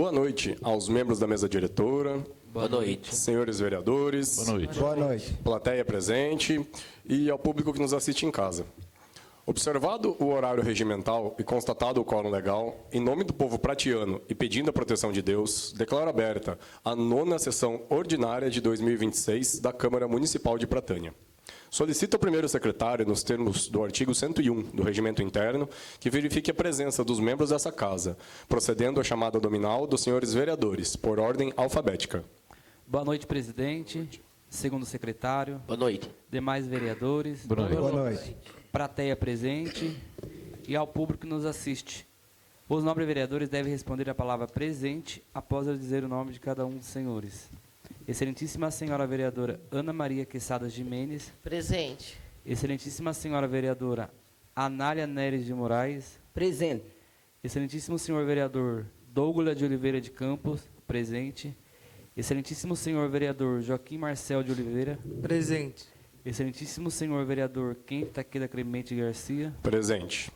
Boa noite aos membros da mesa diretora. Boa noite. Senhores vereadores. Boa noite. Boa noite. Plateia presente e ao público que nos assiste em casa. Observado o horário regimental e constatado o quórum legal, em nome do povo pratiano e pedindo a proteção de Deus, declaro aberta a 9ª sessão ordinária de 2026 da Câmara Municipal de Pratânia. Solicito ao primeiro secretário, nos termos do artigo 101 do Regimento Interno, que verifique a presença dos membros dessa Casa, procedendo à chamada nominal dos senhores vereadores, por ordem alfabética. Boa noite, presidente. Segundo secretário. Boa noite. Demais vereadores. Boa noite. Boa noite. Plateia presente e ao público que nos assiste. Os nobres vereadores devem responder a palavra presente após eu dizer o nome de cada um dos senhores. Excelentíssima senhora vereadora Ana Maria Quesada Jimenez. Presente. Excelentíssima senhora vereadora Anália Neres de Moraes. Presente. Excelentíssimo senhor vereador Douglas de Oliveira de Campos. Presente. Excelentíssimo senhor vereador Joaquim Marcel de Oliveira. Presente. Excelentíssimo senhor vereador Kent Taqueda Clemente Garcia. Presente.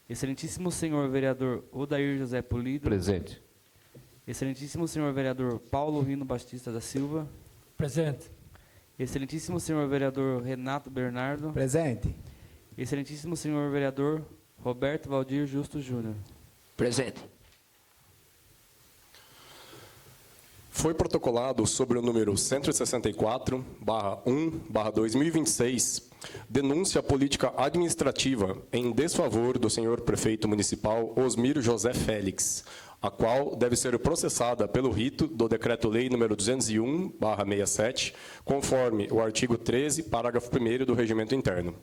Excelentíssimo senhor vereador Odair José Polido. Presente. Excelentíssimo senhor vereador Paulo Rino Batista da Silva. Presente. Excelentíssimo senhor vereador Renato Bernardo. Presente. Excelentíssimo senhor vereador Roberto Valdir Justo Júnior. Presente. Foi protocolado sobre o número 164/1/2026, denúncia política administrativa em desfavor do senhor prefeito municipal Osmiro José Félix, a qual deve ser processada pelo rito do Decreto-Lei nº 201/67, conforme o artigo 13, parágrafo 1º do Regimento Interno.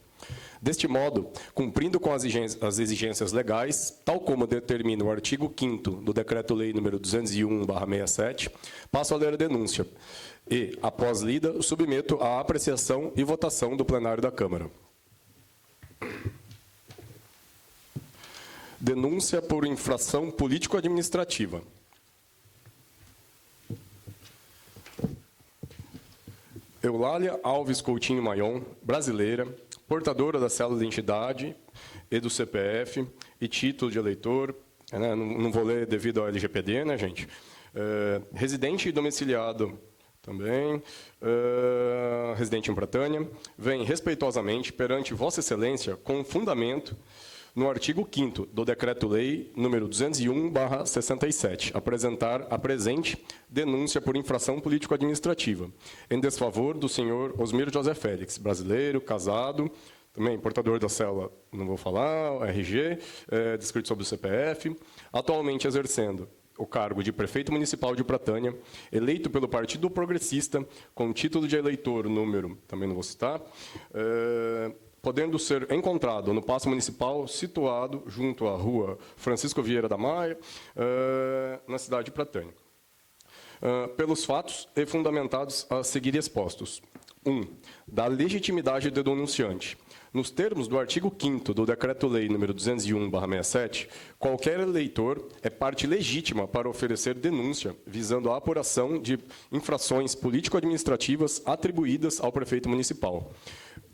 Deste modo, cumprindo com as exigências legais, tal como determina o artigo 5º do Decreto-Lei nº 201/67, passo a ler a denúncia e, após lida, submeto à apreciação e votação do plenário da Câmara. Denúncia por infração político-administrativa. Eulália Alves Coutinho Maion, brasileira, portadora da cédula de identidade e do CPF e título de eleitor, né, não vou ler devido ao LGPD, né, gente? Residente e domiciliado também, residente em Pratânia, vem respeitosamente perante Vossa Excelência com fundamento no artigo 5º do Decreto-Lei nº 201/67, apresentar a presente denúncia por infração político-administrativa, em desfavor do senhor Osmiro José Félix, brasileiro, casado, também portador da cédula, não vou falar, RG, descrito sobre o CPF, atualmente exercendo o cargo de prefeito municipal de Pratânia, eleito pelo Partido Progressista, com título de eleitor, número, também não vou citar, podendo ser encontrado no Paço Municipal, situado junto à rua Francisco Vieira da Maia, na cidade de Pratânia. Pelos fatos e fundamentados a seguir expostos. 1. Da legitimidade do denunciante. Nos termos do artigo 5º do Decreto-Lei nº 201/67, qualquer eleitor é parte legítima para oferecer denúncia visando a apuração de infrações político-administrativas atribuídas ao prefeito municipal.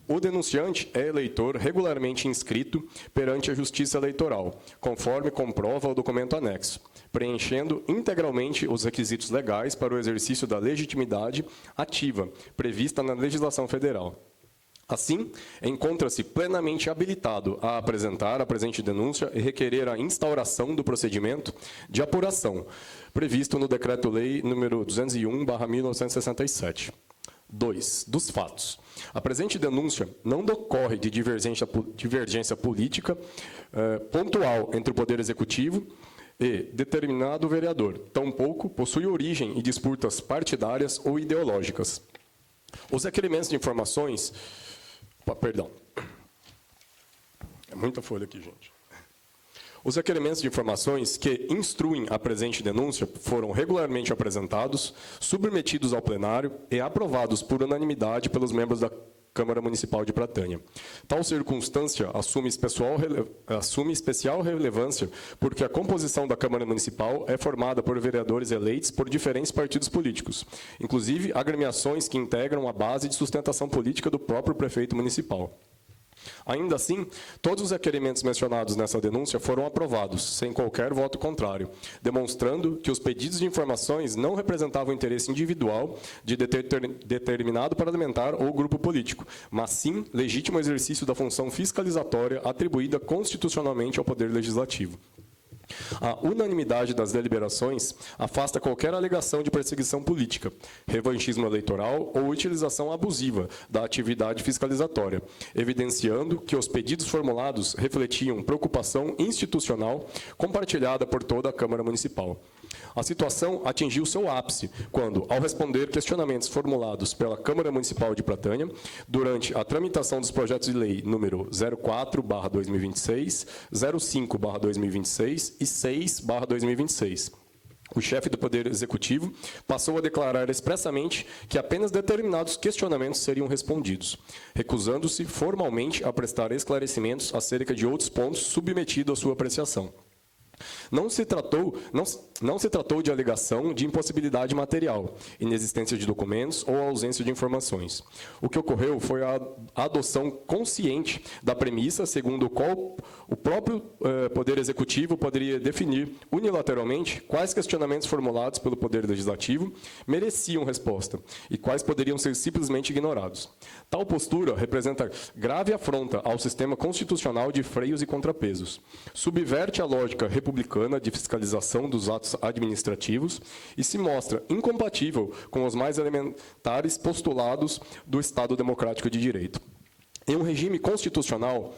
O denunciante é eleitor regularmente inscrito perante a Justiça Eleitoral, conforme comprova o documento anexo, preenchendo integralmente os requisitos legais para o exercício da legitimidade ativa prevista na legislação federal. Assim, encontra-se plenamente habilitado a apresentar a presente denúncia e requerer a instauração do procedimento de apuração, previsto no Decreto-Lei nº 201/1967. 2. Dos fatos. A presente denúncia não decorre de divergência política pontual entre o Poder Executivo e determinado vereador, tampouco possui origem em disputas partidárias ou ideológicas. Os requerimentos de informações... Perdão. É muita folha aqui, gente. Os requerimentos de informações que instruem a presente denúncia foram regularmente apresentados, submetidos ao plenário e aprovados por unanimidade pelos membros da Câmara Municipal de Pratânia. Tal circunstância assume especial relevância porque a composição da Câmara Municipal é formada por vereadores eleitos por diferentes partidos políticos, inclusive agremiações que integram a base de sustentação política do próprio prefeito municipal. Ainda assim, todos os requerimentos mencionados nessa denúncia foram aprovados, sem qualquer voto contrário, demonstrando que os pedidos de informações não representavam interesse individual de determinado parlamentar ou grupo político, mas sim legítimo exercício da função fiscalizatória atribuída constitucionalmente ao Poder Legislativo. A unanimidade das deliberações afasta qualquer alegação de perseguição política, revanchismo eleitoral ou utilização abusiva da atividade fiscalizatória, evidenciando que os pedidos formulados refletiam preocupação institucional compartilhada por toda a Câmara Municipal. A situação atingiu seu ápice quando, ao responder questionamentos formulados pela Câmara Municipal de Pratânia, durante a tramitação dos projetos de lei número 04/2026, 05/2026 e 6/2026, o chefe do Poder Executivo passou a declarar expressamente que apenas determinados questionamentos seriam respondidos, recusando-se formalmente a prestar esclarecimentos acerca de outros pontos submetidos à sua apreciação. Não se tratou de alegação de impossibilidade material, inexistência de documentos ou ausência de informações. O que ocorreu foi a adoção consciente da premissa segundo a qual o próprio Poder Executivo poderia definir unilateralmente quais questionamentos formulados pelo Poder Legislativo mereciam resposta e quais poderiam ser simplesmente ignorados. Tal postura representa grave afronta ao sistema constitucional de freios e contrapesos, subverte a lógica republicana de fiscalização dos atos administrativos e se mostra incompatível com os mais elementares postulados do Estado Democrático de Direito. Em um regime constitucional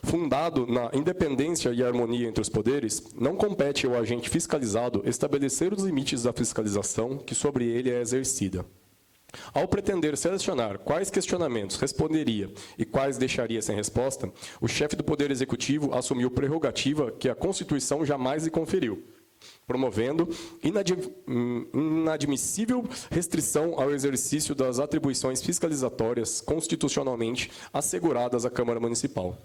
fundado na independência e harmonia entre os poderes, não compete ao agente fiscalizado estabelecer os limites da fiscalização que sobre ele é exercida. Ao pretender selecionar quais questionamentos responderia e quais deixaria sem resposta, o chefe do Poder Executivo assumiu prerrogativa que a Constituição jamais lhe conferiu, promovendo inadmissível restrição ao exercício das atribuições fiscalizatórias constitucionalmente asseguradas à Câmara Municipal.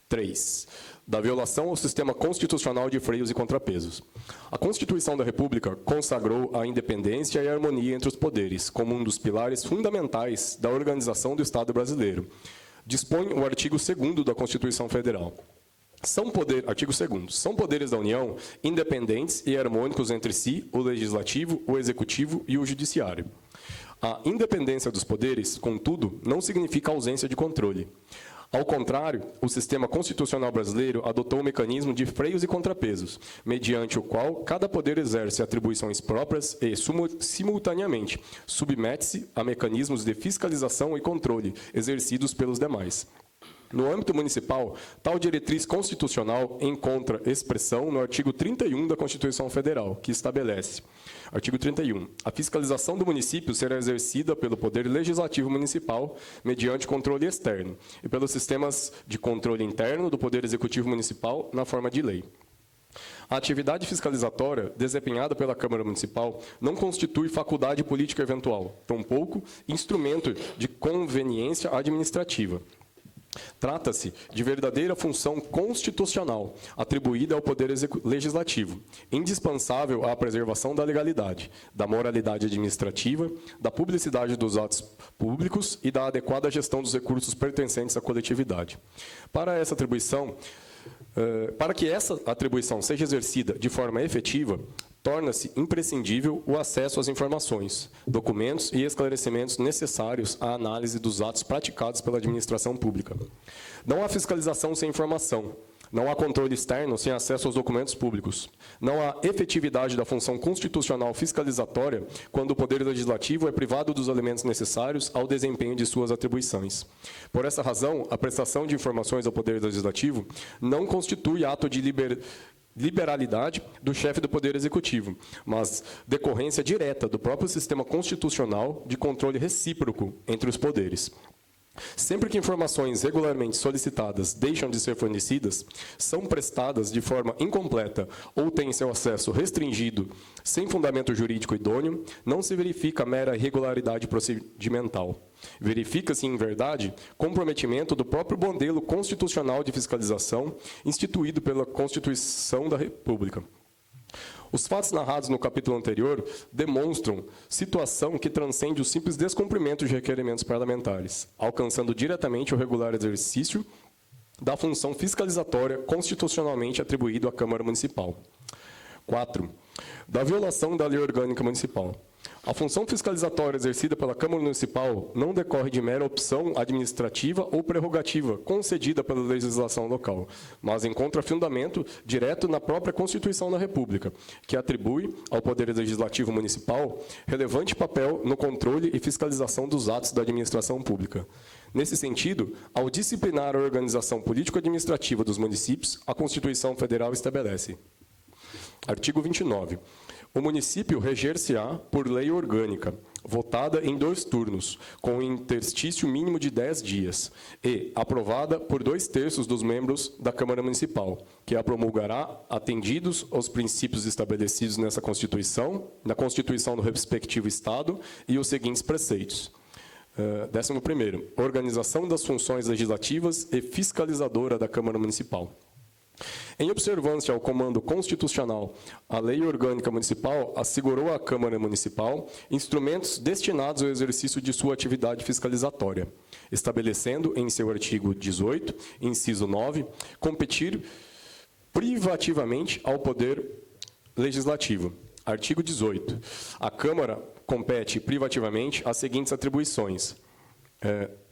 3. Da violação ao sistema constitucional de freios e contrapesos. A Constituição da República consagrou a independência e a harmonia entre os poderes como um dos pilares fundamentais da organização do Estado brasileiro. Dispõe o artigo 2º da Constituição Federal. Artigo 2º. São poderes da União independentes e harmônicos entre si, o Legislativo, o Executivo e o Judiciário. A independência dos poderes, contudo, não significa ausência de controle. Ao contrário, o sistema constitucional brasileiro adotou um mecanismo de freios e contrapesos, mediante o qual cada poder exerce atribuições próprias e, simultaneamente, submete-se a mecanismos de fiscalização e controle exercidos pelos demais. No âmbito municipal, tal diretriz constitucional encontra expressão no artigo 31 da Constituição Federal, que estabelece: artigo 31. A fiscalização do município será exercida pelo Poder Legislativo Municipal mediante controle externo e pelos sistemas de controle interno do Poder Executivo Municipal na forma de lei. A atividade fiscalizatória desempenhada pela Câmara Municipal não constitui faculdade política eventual, tampouco instrumento de conveniência administrativa. Trata-se de verdadeira função constitucional, atribuída ao Poder Legislativo, indispensável à preservação da legalidade, da moralidade administrativa, da publicidade dos atos públicos e da adequada gestão dos recursos pertencentes à coletividade. Para que essa atribuição seja exercida de forma efetiva, torna-se imprescindível o acesso às informações, documentos e esclarecimentos necessários à análise dos atos praticados pela administração pública. Não há fiscalização sem informação, não há controle externo sem acesso aos documentos públicos, não há efetividade da função constitucional fiscalizatória quando o Poder Legislativo é privado dos elementos necessários ao desempenho de suas atribuições. Por essa razão, a prestação de informações ao Poder Legislativo não constitui ato de liberalidade do chefe do Poder Executivo, mas decorrência direta do próprio sistema constitucional de controle recíproco entre os poderes. Sempre que informações regularmente solicitadas deixam de ser fornecidas, são prestadas de forma incompleta ou têm seu acesso restringido sem fundamento jurídico idôneo, não se verifica mera irregularidade procedimental. Verifica-se, em verdade, comprometimento do próprio modelo constitucional de fiscalização instituído pela Constituição da República. Os fatos narrados no capítulo anterior demonstram situação que transcende o simples descumprimento de requerimentos parlamentares, alcançando diretamente o regular exercício da função fiscalizatória constitucionalmente atribuída à Câmara Municipal. 4. Da violação da Lei Orgânica Municipal. A função fiscalizatória exercida pela Câmara Municipal não decorre de mera opção administrativa ou prerrogativa concedida pela legislação local, mas encontra fundamento direto na própria Constituição da República, que atribui ao Poder Legislativo Municipal relevante papel no controle e fiscalização dos atos da administração pública. Nesse sentido, ao disciplinar a organização político-administrativa dos municípios, a Constituição Federal estabelece. Artigo 29. O município reger-se-á por lei orgânica, votada em 2 turnos, com interstício mínimo de 10 dias, e aprovada por 2/3 dos membros da Câmara Municipal, que a promulgará atendidos aos princípios estabelecidos nessa Constituição, na Constituição do respectivo Estado e os seguintes preceitos. 11º. Organização das funções legislativas e fiscalizadora da Câmara Municipal. Em observância ao comando constitucional, a Lei Orgânica Municipal assegurou à Câmara Municipal instrumentos destinados ao exercício de sua atividade fiscalizatória, estabelecendo, em seu artigo 18, inciso 9, competir privativamente ao Poder Legislativo. Artigo 18. A Câmara compete privativamente as seguintes atribuições.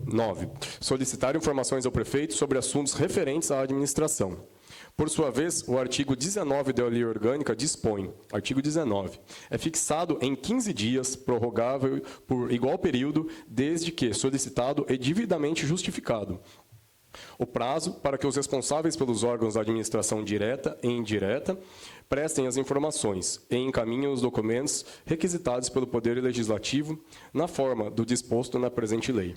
9. Solicitar informações ao prefeito sobre assuntos referentes à administração. Por sua vez, o artigo 19 da Lei Orgânica dispõe, artigo 19, é fixado em 15 dias, prorrogável por igual período, desde que solicitado e devidamente justificado, o prazo para que os responsáveis pelos órgãos da administração direta e indireta prestem as informações e encaminhem os documentos requisitados pelo Poder Legislativo na forma do disposto na presente lei.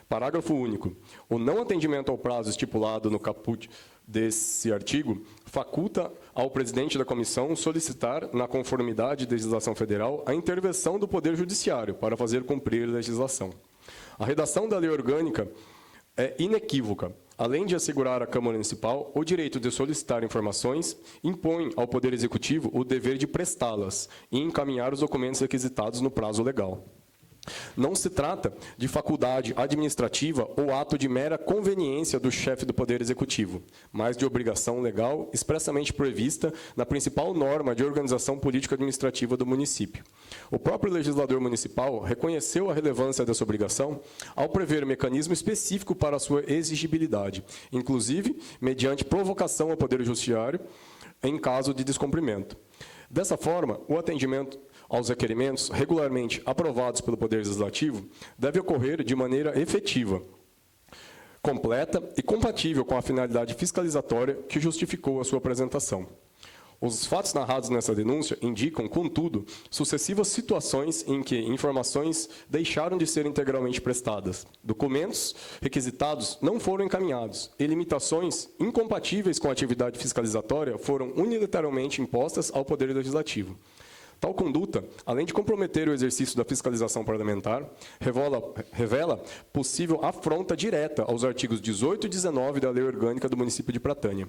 Parágrafo único. O não atendimento ao prazo estipulado no caput desse artigo faculta ao presidente da comissão solicitar, na conformidade da legislação federal, a intervenção do Poder Judiciário para fazer cumprir a legislação. A redação da lei orgânica é inequívoca. Além de assegurar à Câmara Municipal o direito de solicitar informações, impõe ao Poder Executivo o dever de prestá-las e encaminhar os documentos requisitados no prazo legal. Não se trata de faculdade administrativa ou ato de mera conveniência do chefe do Poder Executivo, mas de obrigação legal expressamente prevista na principal norma de organização político-administrativa do município. O próprio legislador municipal reconheceu a relevância dessa obrigação ao prever mecanismo específico para a sua exigibilidade, inclusive mediante provocação ao Poder Judiciário em caso de descumprimento. Dessa forma, o atendimento aos requerimentos regularmente aprovados pelo Poder Legislativo deve ocorrer de maneira efetiva, completa e compatível com a finalidade fiscalizatória que justificou a sua apresentação. Os fatos narrados nessa denúncia indicam, contudo, sucessivas situações em que informações deixaram de ser integralmente prestadas, documentos requisitados não foram encaminhados e limitações incompatíveis com a atividade fiscalizatória foram unilateralmente impostas ao Poder Legislativo. Tal conduta, além de comprometer o exercício da fiscalização parlamentar, revela possível afronta direta aos artigos 18 e 19 da Lei Orgânica do município de Pratânia.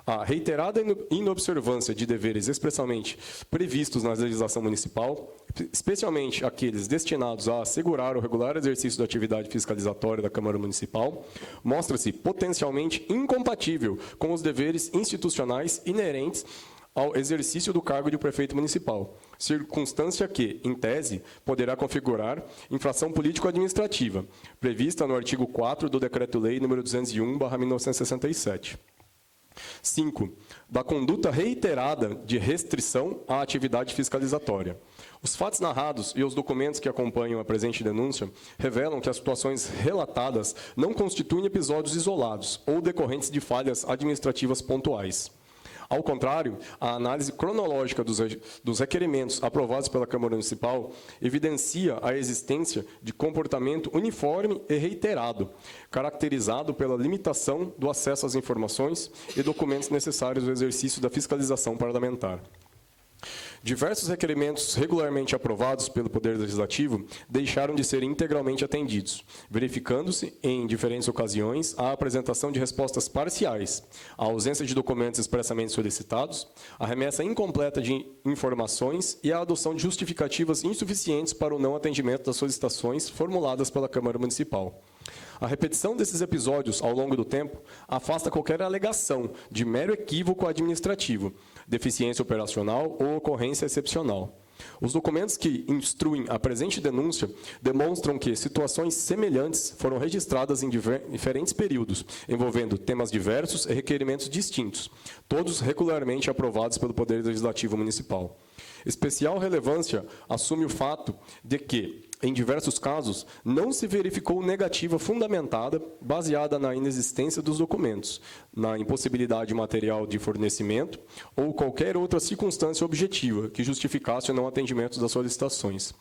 A reiterada inobservância de deveres expressamente previstos na legislação municipal, especialmente aqueles destinados a assegurar o regular exercício da atividade fiscalizatória da Câmara Municipal, mostra-se potencialmente incompatível com os deveres institucionais inerentes ao exercício do cargo de prefeito municipal, circunstância que, em tese, poderá configurar infração político-administrativa, prevista no artigo 4 do Decreto-Lei nº 201/1967. 5. Da conduta reiterada de restrição à atividade fiscalizatória. Os fatos narrados e os documentos que acompanham a presente denúncia revelam que as situações relatadas não constituem episódios isolados ou decorrentes de falhas administrativas pontuais. Ao contrário, a análise cronológica dos requerimentos aprovados pela Câmara Municipal evidencia a existência de comportamento uniforme e reiterado, caracterizado pela limitação do acesso às informações e documentos necessários ao exercício da fiscalização parlamentar. Diversos requerimentos regularmente aprovados pelo Poder Legislativo deixaram de ser integralmente atendidos, verificando-se, em diferentes ocasiões, a apresentação de respostas parciais, a ausência de documentos expressamente solicitados, a remessa incompleta de informações e a adoção de justificativas insuficientes para o não atendimento das solicitações formuladas pela Câmara Municipal. A repetição desses episódios ao longo do tempo afasta qualquer alegação de mero equívoco administrativo, deficiência operacional ou ocorrência excepcional. Os documentos que instruem a presente denúncia demonstram que situações semelhantes foram registradas em diferentes períodos, envolvendo temas diversos e requerimentos distintos, todos regularmente aprovados pelo Poder Legislativo Municipal. Especial relevância assume o fato de que, em diversos casos, não se verificou negativa fundamentada baseada na inexistência dos documentos, na impossibilidade material de fornecimento ou qualquer outra circunstância objetiva que justificasse o não atendimento das solicitações.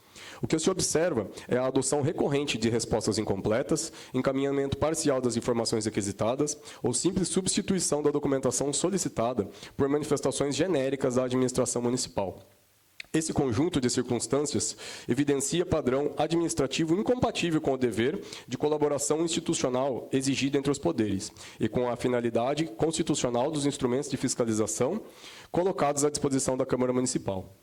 O que se observa é a adoção recorrente de respostas incompletas, encaminhamento parcial das informações requisitadas ou simples substituição da documentação solicitada por manifestações genéricas da administração municipal. Esse conjunto de circunstâncias evidencia padrão administrativo incompatível com o dever de colaboração institucional exigido entre os poderes e com a finalidade constitucional dos instrumentos de fiscalização colocados à disposição da Câmara Municipal.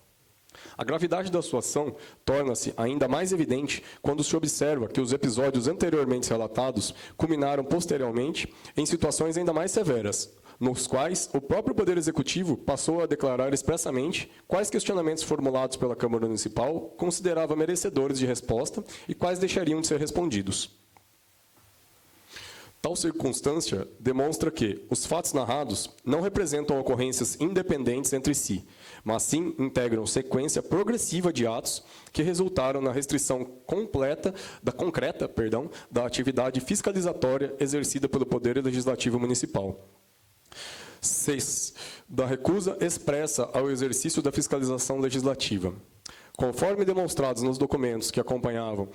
A gravidade da sua ação torna-se ainda mais evidente quando se observa que os episódios anteriormente relatados culminaram posteriormente em situações ainda mais severas, nos quais o próprio Poder Executivo passou a declarar expressamente quais questionamentos formulados pela Câmara Municipal considerava merecedores de resposta e quais deixariam de ser respondidos. Tal circunstância demonstra que os fatos narrados não representam ocorrências independentes entre si, mas sim integram sequência progressiva de atos que resultaram na restrição concreta da atividade fiscalizatória exercida pelo Poder Legislativo Municipal. 6. Da recusa expressa ao exercício da fiscalização legislativa. Conforme demonstrados nos documentos que acompanham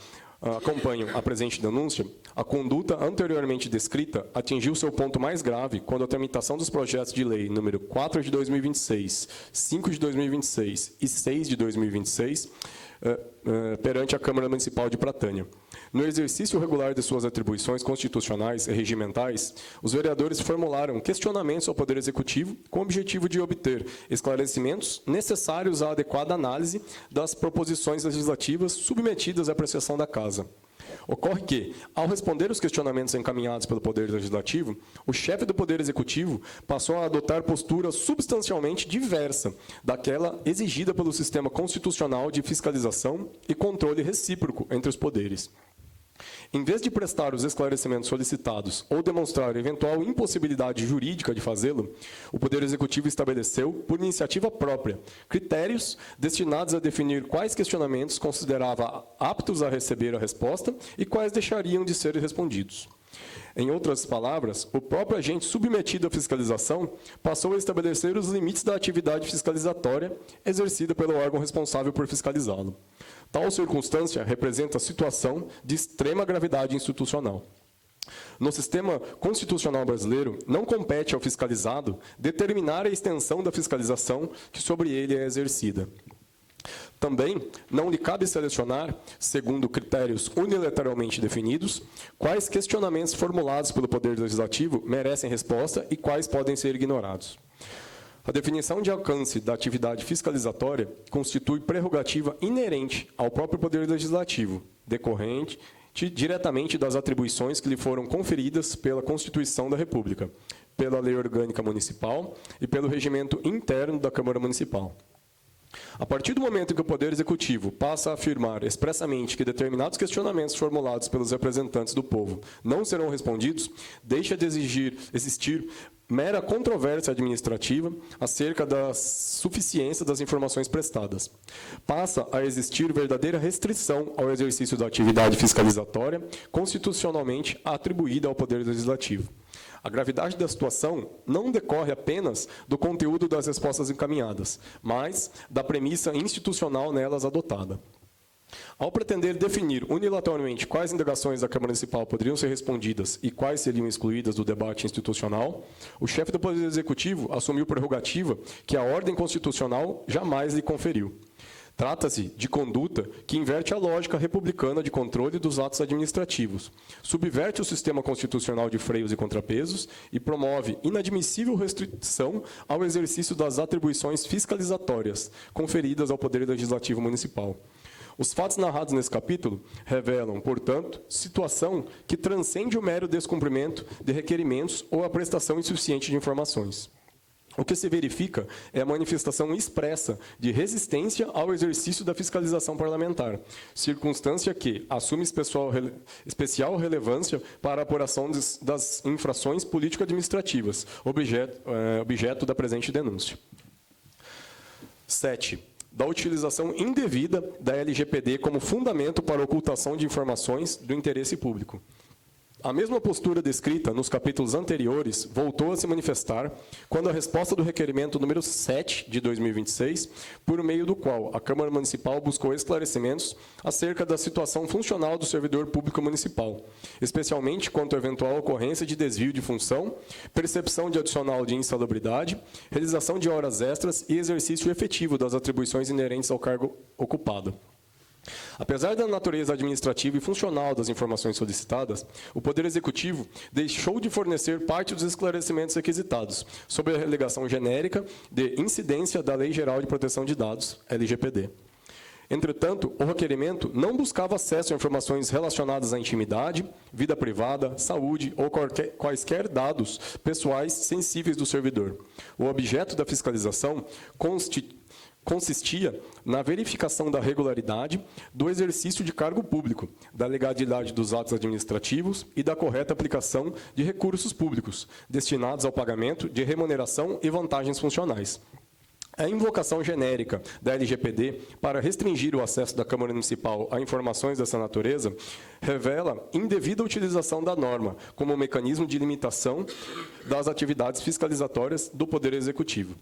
a presente denúncia, a conduta anteriormente descrita atingiu seu ponto mais grave quando a tramitação dos projetos de lei número 4 de 2026, 5 de 2026 e 6 de 2026 perante a Câmara Municipal de Pratânia. No exercício regular de suas atribuições constitucionais e regimentais, os vereadores formularam questionamentos ao Poder Executivo com o objetivo de obter esclarecimentos necessários à adequada análise das proposições legislativas submetidas à apreciação da Casa. Ocorre que, ao responder os questionamentos encaminhados pelo Poder Legislativo, o chefe do Poder Executivo passou a adotar postura substancialmente diversa daquela exigida pelo sistema constitucional de fiscalização e controle recíproco entre os poderes. Em vez de prestar os esclarecimentos solicitados ou demonstrar eventual impossibilidade jurídica de fazê-lo, o Poder Executivo estabeleceu, por iniciativa própria, critérios destinados a definir quais questionamentos considerava aptos a receber a resposta e quais deixariam de ser respondidos. Em outras palavras, o próprio agente submetido à fiscalização passou a estabelecer os limites da atividade fiscalizatória exercida pelo órgão responsável por fiscalizá-lo. Tal circunstância representa situação de extrema gravidade institucional. No sistema constitucional brasileiro, não compete ao fiscalizado determinar a extensão da fiscalização que sobre ele é exercida. Também não lhe cabe selecionar, segundo critérios unilateralmente definidos, quais questionamentos formulados pelo Poder Legislativo merecem resposta e quais podem ser ignorados. A definição de alcance da atividade fiscalizatória constitui prerrogativa inerente ao próprio Poder Legislativo, decorrente diretamente das atribuições que lhe foram conferidas pela Constituição da República, pela Lei Orgânica Municipal e pelo regimento interno da Câmara Municipal. A partir do momento em que o Poder Executivo passa a afirmar expressamente que determinados questionamentos formulados pelos representantes do povo não serão respondidos, deixa de existir mera controvérsia administrativa acerca da suficiência das informações prestadas. Passa a existir verdadeira restrição ao exercício da atividade fiscalizatória constitucionalmente atribuída ao Poder Legislativo. A gravidade da situação não decorre apenas do conteúdo das respostas encaminhadas, mas da premissa institucional nelas adotada. Ao pretender definir unilateralmente quais indagações da Câmara Municipal poderiam ser respondidas e quais seriam excluídas do debate institucional, o chefe do Poder Executivo assumiu prerrogativa que a ordem constitucional jamais lhe conferiu. Trata-se de conduta que inverte a lógica republicana de controle dos atos administrativos, subverte o sistema constitucional de freios e contrapesos e promove inadmissível restrição ao exercício das atribuições fiscalizatórias conferidas ao Poder Legislativo Municipal. Os fatos narrados nesse capítulo revelam, portanto, situação que transcende o mero descumprimento de requerimentos ou a prestação insuficiente de informações. O que se verifica é a manifestação expressa de resistência ao exercício da fiscalização parlamentar, circunstância que assume especial relevância para a apuração das infrações político-administrativas, objeto da presente denúncia. 7. Da utilização indevida da LGPD como fundamento para a ocultação de informações do interesse público. A mesma postura descrita nos capítulos anteriores voltou a se manifestar quando a resposta do requerimento número 7 de 2026, por meio do qual a Câmara Municipal buscou esclarecimentos acerca da situação funcional do servidor público municipal, especialmente quanto à eventual ocorrência de desvio de função, percepção de adicional de insalubridade, realização de horas extras e exercício efetivo das atribuições inerentes ao cargo ocupado. Apesar da natureza administrativa e funcional das informações solicitadas, o Poder Executivo deixou de fornecer parte dos esclarecimentos requisitados, sob a alegação genérica de incidência da Lei Geral de Proteção de Dados, LGPD. Entretanto, o requerimento não buscava acesso a informações relacionadas à intimidade, vida privada, saúde ou quaisquer dados pessoais sensíveis do servidor. O objeto da fiscalização consistia na verificação da regularidade do exercício de cargo público, da legalidade dos atos administrativos e da correta aplicação de recursos públicos, destinados ao pagamento de remuneração e vantagens funcionais. A invocação genérica da LGPD para restringir o acesso da Câmara Municipal a informações dessa natureza revela indevida utilização da norma como mecanismo de limitação das atividades fiscalizatórias do Poder Executivo.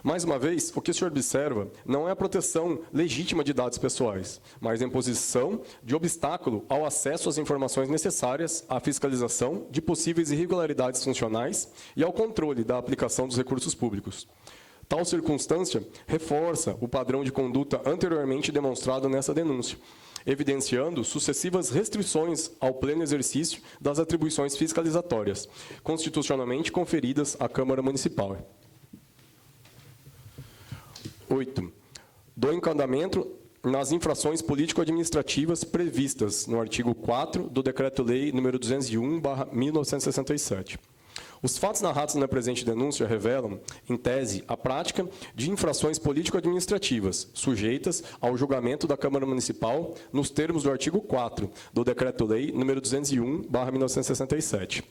Mais uma vez, o que se observa não é a proteção legítima de dados pessoais, mas a imposição de obstáculo ao acesso às informações necessárias à fiscalização de possíveis irregularidades funcionais e ao controle da aplicação dos recursos públicos. Tal circunstância reforça o padrão de conduta anteriormente demonstrado nessa denúncia, evidenciando sucessivas restrições ao pleno exercício das atribuições fiscalizatórias, constitucionalmente conferidas à Câmara Municipal. 8. Do enquadramento nas infrações político-administrativas previstas no artigo 4 do Decreto-Lei nº 201/1967. Os fatos narrados na presente denúncia revelam, em tese, a prática de infrações político-administrativas, sujeitas ao julgamento da Câmara Municipal nos termos do artigo 4 do Decreto-Lei nº 201/1967.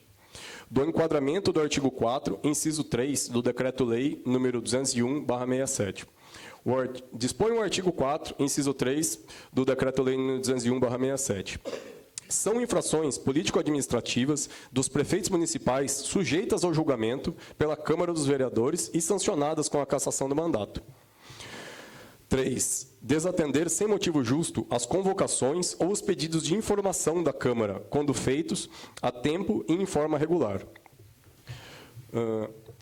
Do enquadramento do artigo 4, inciso 3 do Decreto-Lei nº 201/67. Dispõe o artigo 4, inciso 3 do Decreto-Lei nº 201/67. São infrações político-administrativas dos prefeitos municipais sujeitas ao julgamento pela Câmara dos Vereadores e sancionadas com a cassação do mandato. 3. Desatender sem motivo justo as convocações ou os pedidos de informação da Câmara, quando feitos a tempo e em forma regular.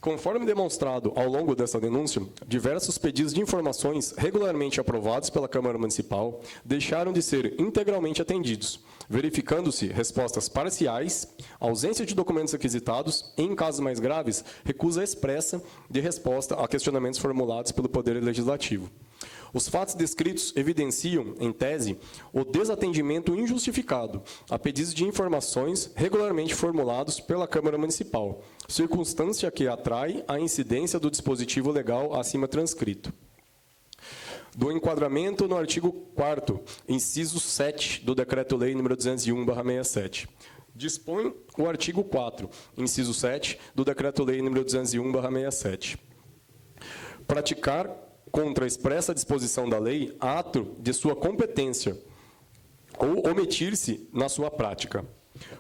Conforme demonstrado ao longo dessa denúncia, diversos pedidos de informações regularmente aprovados pela Câmara Municipal deixaram de ser integralmente atendidos, verificando-se respostas parciais, ausência de documentos requisitados e, em casos mais graves, recusa expressa de resposta a questionamentos formulados pelo Poder Legislativo. Os fatos descritos evidenciam, em tese, o desatendimento injustificado a pedidos de informações regularmente formulados pela Câmara Municipal, circunstância que atrai a incidência do dispositivo legal acima transcrito. Do enquadramento no artigo 4º, inciso 7 do Decreto-Lei nº 201/67. Dispõe o artigo 4, inciso 7 do Decreto-Lei nº 201/67. Praticar contra a expressa disposição da lei, ato de sua competência, ou omitir-se na sua prática.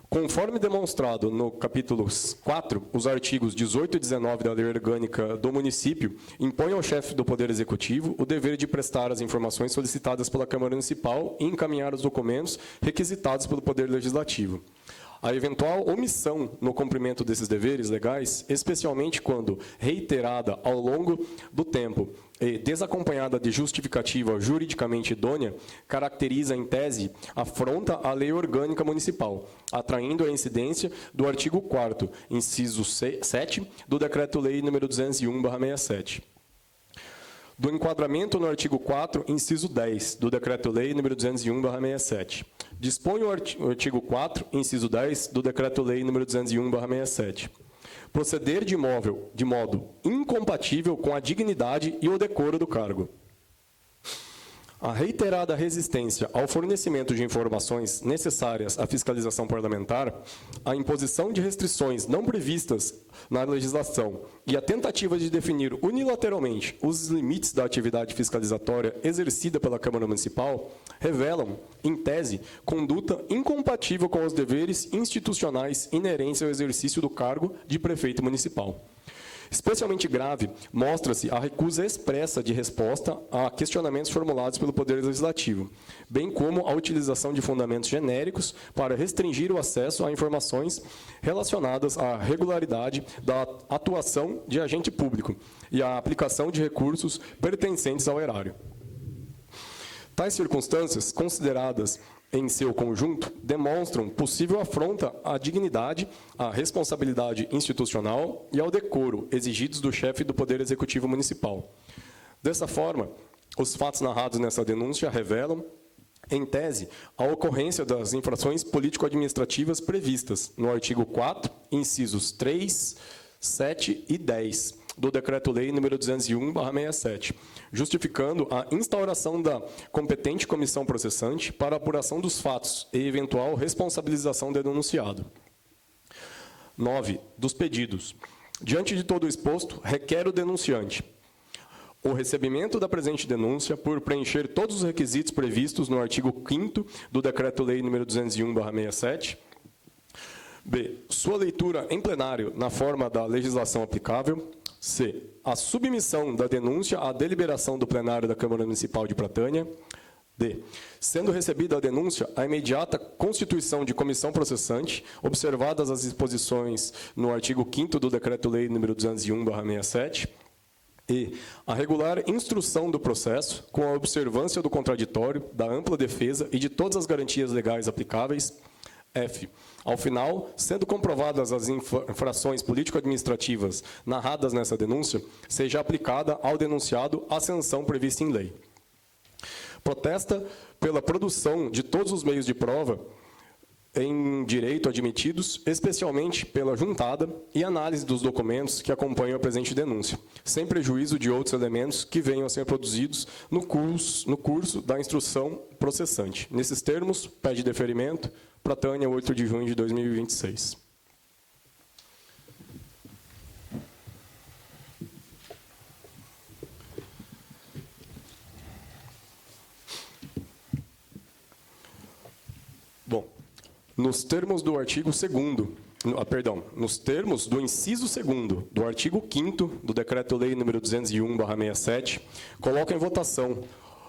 Conforme demonstrado no capítulo 4, os artigos 18 e 19 da Lei Orgânica do Município impõem ao chefe do Poder Executivo o dever de prestar as informações solicitadas pela Câmara Municipal e encaminhar os documentos requisitados pelo Poder Legislativo. A eventual omissão no cumprimento desses deveres legais, especialmente quando reiterada ao longo do tempo e desacompanhada de justificativa juridicamente idônea, caracteriza, em tese, afronta à Lei Orgânica Municipal, atraindo a incidência do artigo 4º, inciso 7, do Decreto-Lei nº 201/67. Do enquadramento no artigo 4º, inciso 10, do Decreto-Lei nº 201/67. Dispõe o artigo 4º, inciso 10, do Decreto-Lei nº 201/67. Proceder de modo incompatível com a dignidade e o decoro do cargo. A reiterada resistência ao fornecimento de informações necessárias à fiscalização parlamentar, a imposição de restrições não previstas na legislação e a tentativa de definir unilateralmente os limites da atividade fiscalizatória exercida pela Câmara Municipal revelam, em tese, conduta incompatível com os deveres institucionais inerentes ao exercício do cargo de prefeito municipal. Especialmente grave, mostra-se a recusa expressa de resposta a questionamentos formulados pelo Poder Legislativo, bem como a utilização de fundamentos genéricos para restringir o acesso a informações relacionadas à regularidade da atuação de agente público e à aplicação de recursos pertencentes ao erário. Tais circunstâncias, consideradas em seu conjunto, demonstram possível afronta à dignidade, à responsabilidade institucional e ao decoro exigidos do chefe do Poder Executivo Municipal. Dessa forma, os fatos narrados nessa denúncia revelam, em tese, a ocorrência das infrações político-administrativas previstas no artigo 4, incisos 3, 7 e 10, do Decreto-Lei nº 201/67, justificando a instauração da competente comissão processante para apuração dos fatos e eventual responsabilização do denunciado. 9. Dos pedidos. Diante de todo o exposto, requer o denunciante o recebimento da presente denúncia por preencher todos os requisitos previstos no artigo 5º do Decreto-Lei nº 201/67, B. Sua leitura em plenário na forma da legislação aplicável. C. A submissão da denúncia à deliberação do plenário da Câmara Municipal de Pratânia. D. Sendo recebida a denúncia, a imediata constituição de comissão processante, observadas as disposições no artigo 5º do Decreto-Lei nº 201/67. E. A regular instrução do processo, com a observância do contraditório, da ampla defesa e de todas as garantias legais aplicáveis. F. Ao final, sendo comprovadas as infrações político-administrativas narradas nessa denúncia, seja aplicada ao denunciado a sanção prevista em lei. Protesta pela produção de todos os meios de prova em direito admitidos, especialmente pela juntada e análise dos documentos que acompanham a presente denúncia, sem prejuízo de outros elementos que venham a ser produzidos no curso da instrução processante. Nesses termos, pede deferimento, Pratânia, 8 de junho de 2026. Bom, nos termos do artigo 2º, nos termos do inciso 2º do artigo 5º do Decreto-Lei nº 201/67, coloca em votação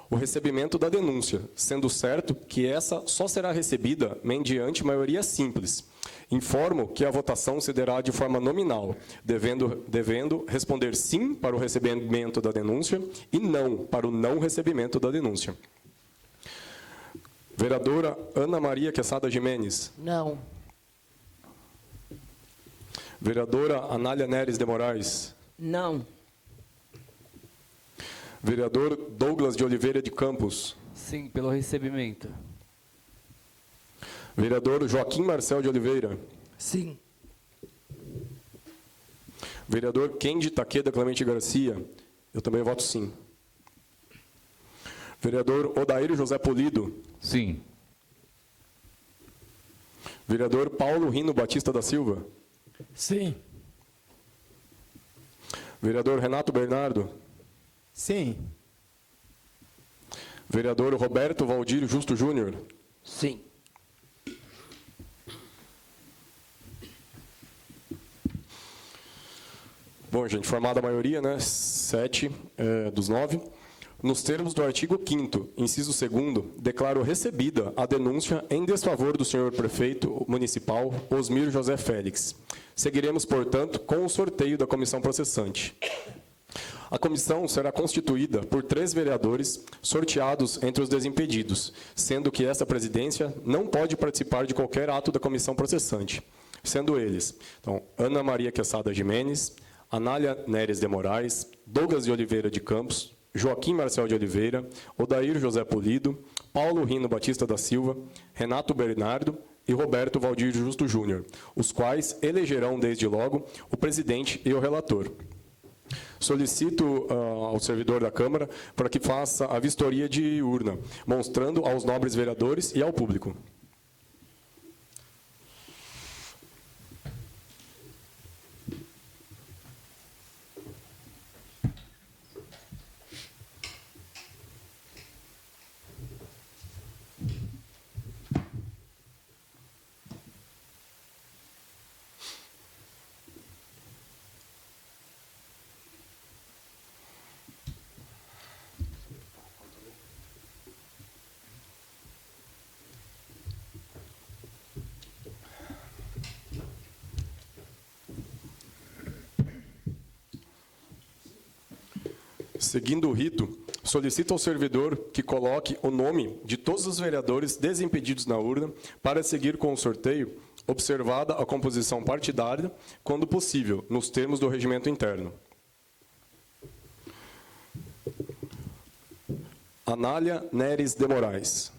o recebimento da denúncia, sendo certo que essa só será recebida mediante maioria simples. Informo que a votação se dará de forma nominal, devendo responder sim para o recebimento da denúncia e não para o não recebimento da denúncia. Vereadora Ana Maria Quesada Gimenez. Não. Vereadora Anália Neres de Moraes. Não. Vereador Douglas de Oliveira de Campos. Sim, pelo recebimento. Vereador Joaquim Marcel de Oliveira. Sim. Vereador Kendi Takeda Clemente Garcia. Eu também voto sim. Vereador Odair José Polido. Sim. Vereador Paulo Rino Batista da Silva. Sim. Vereador Renato Bernardo. Sim. Vereador Roberto Valdir Justo Júnior. Sim. Bom, gente, formada a maioria, né? 7 dos 9. Nos termos do artigo 5º, inciso 2º, declaro recebida a denúncia em desfavor do senhor prefeito municipal Osmir José Félix. Seguiremos, portanto, com o sorteio da comissão processante. A comissão será constituída por 3 vereadores sorteados entre os desimpedidos, sendo que esta presidência não pode participar de qualquer ato da comissão processante, sendo eles, então, Ana Maria Quesada Gimenez, Anália Neres de Moraes, Douglas de Oliveira de Campos, Joaquim Marcel de Oliveira, Odair José Polido, Paulo Rino Batista da Silva, Renato Bernardo e Roberto Valdir Justo Júnior, os quais elegerão desde logo o presidente e o relator. Solicito ao servidor da Câmara para que faça a vistoria de urna, mostrando aos nobres vereadores e ao público. Seguindo o rito, solicito ao servidor que coloque o nome de todos os vereadores desimpedidos na urna para seguir com o sorteio, observada a composição partidária, quando possível, nos termos do regimento interno. Anália Neres de Moraes.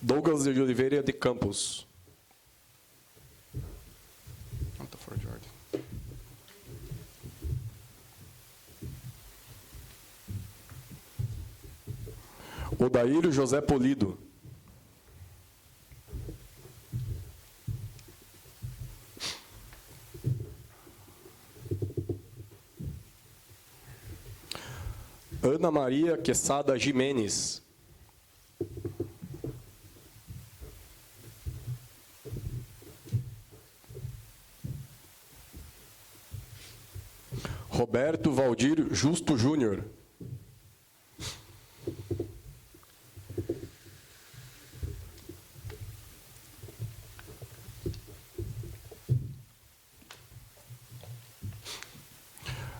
Douglas de Oliveira de Campos. Está fora de ordem. Odair José Polido. Ana Maria Quesada Gimenez. Roberto Valdir Justo Júnior.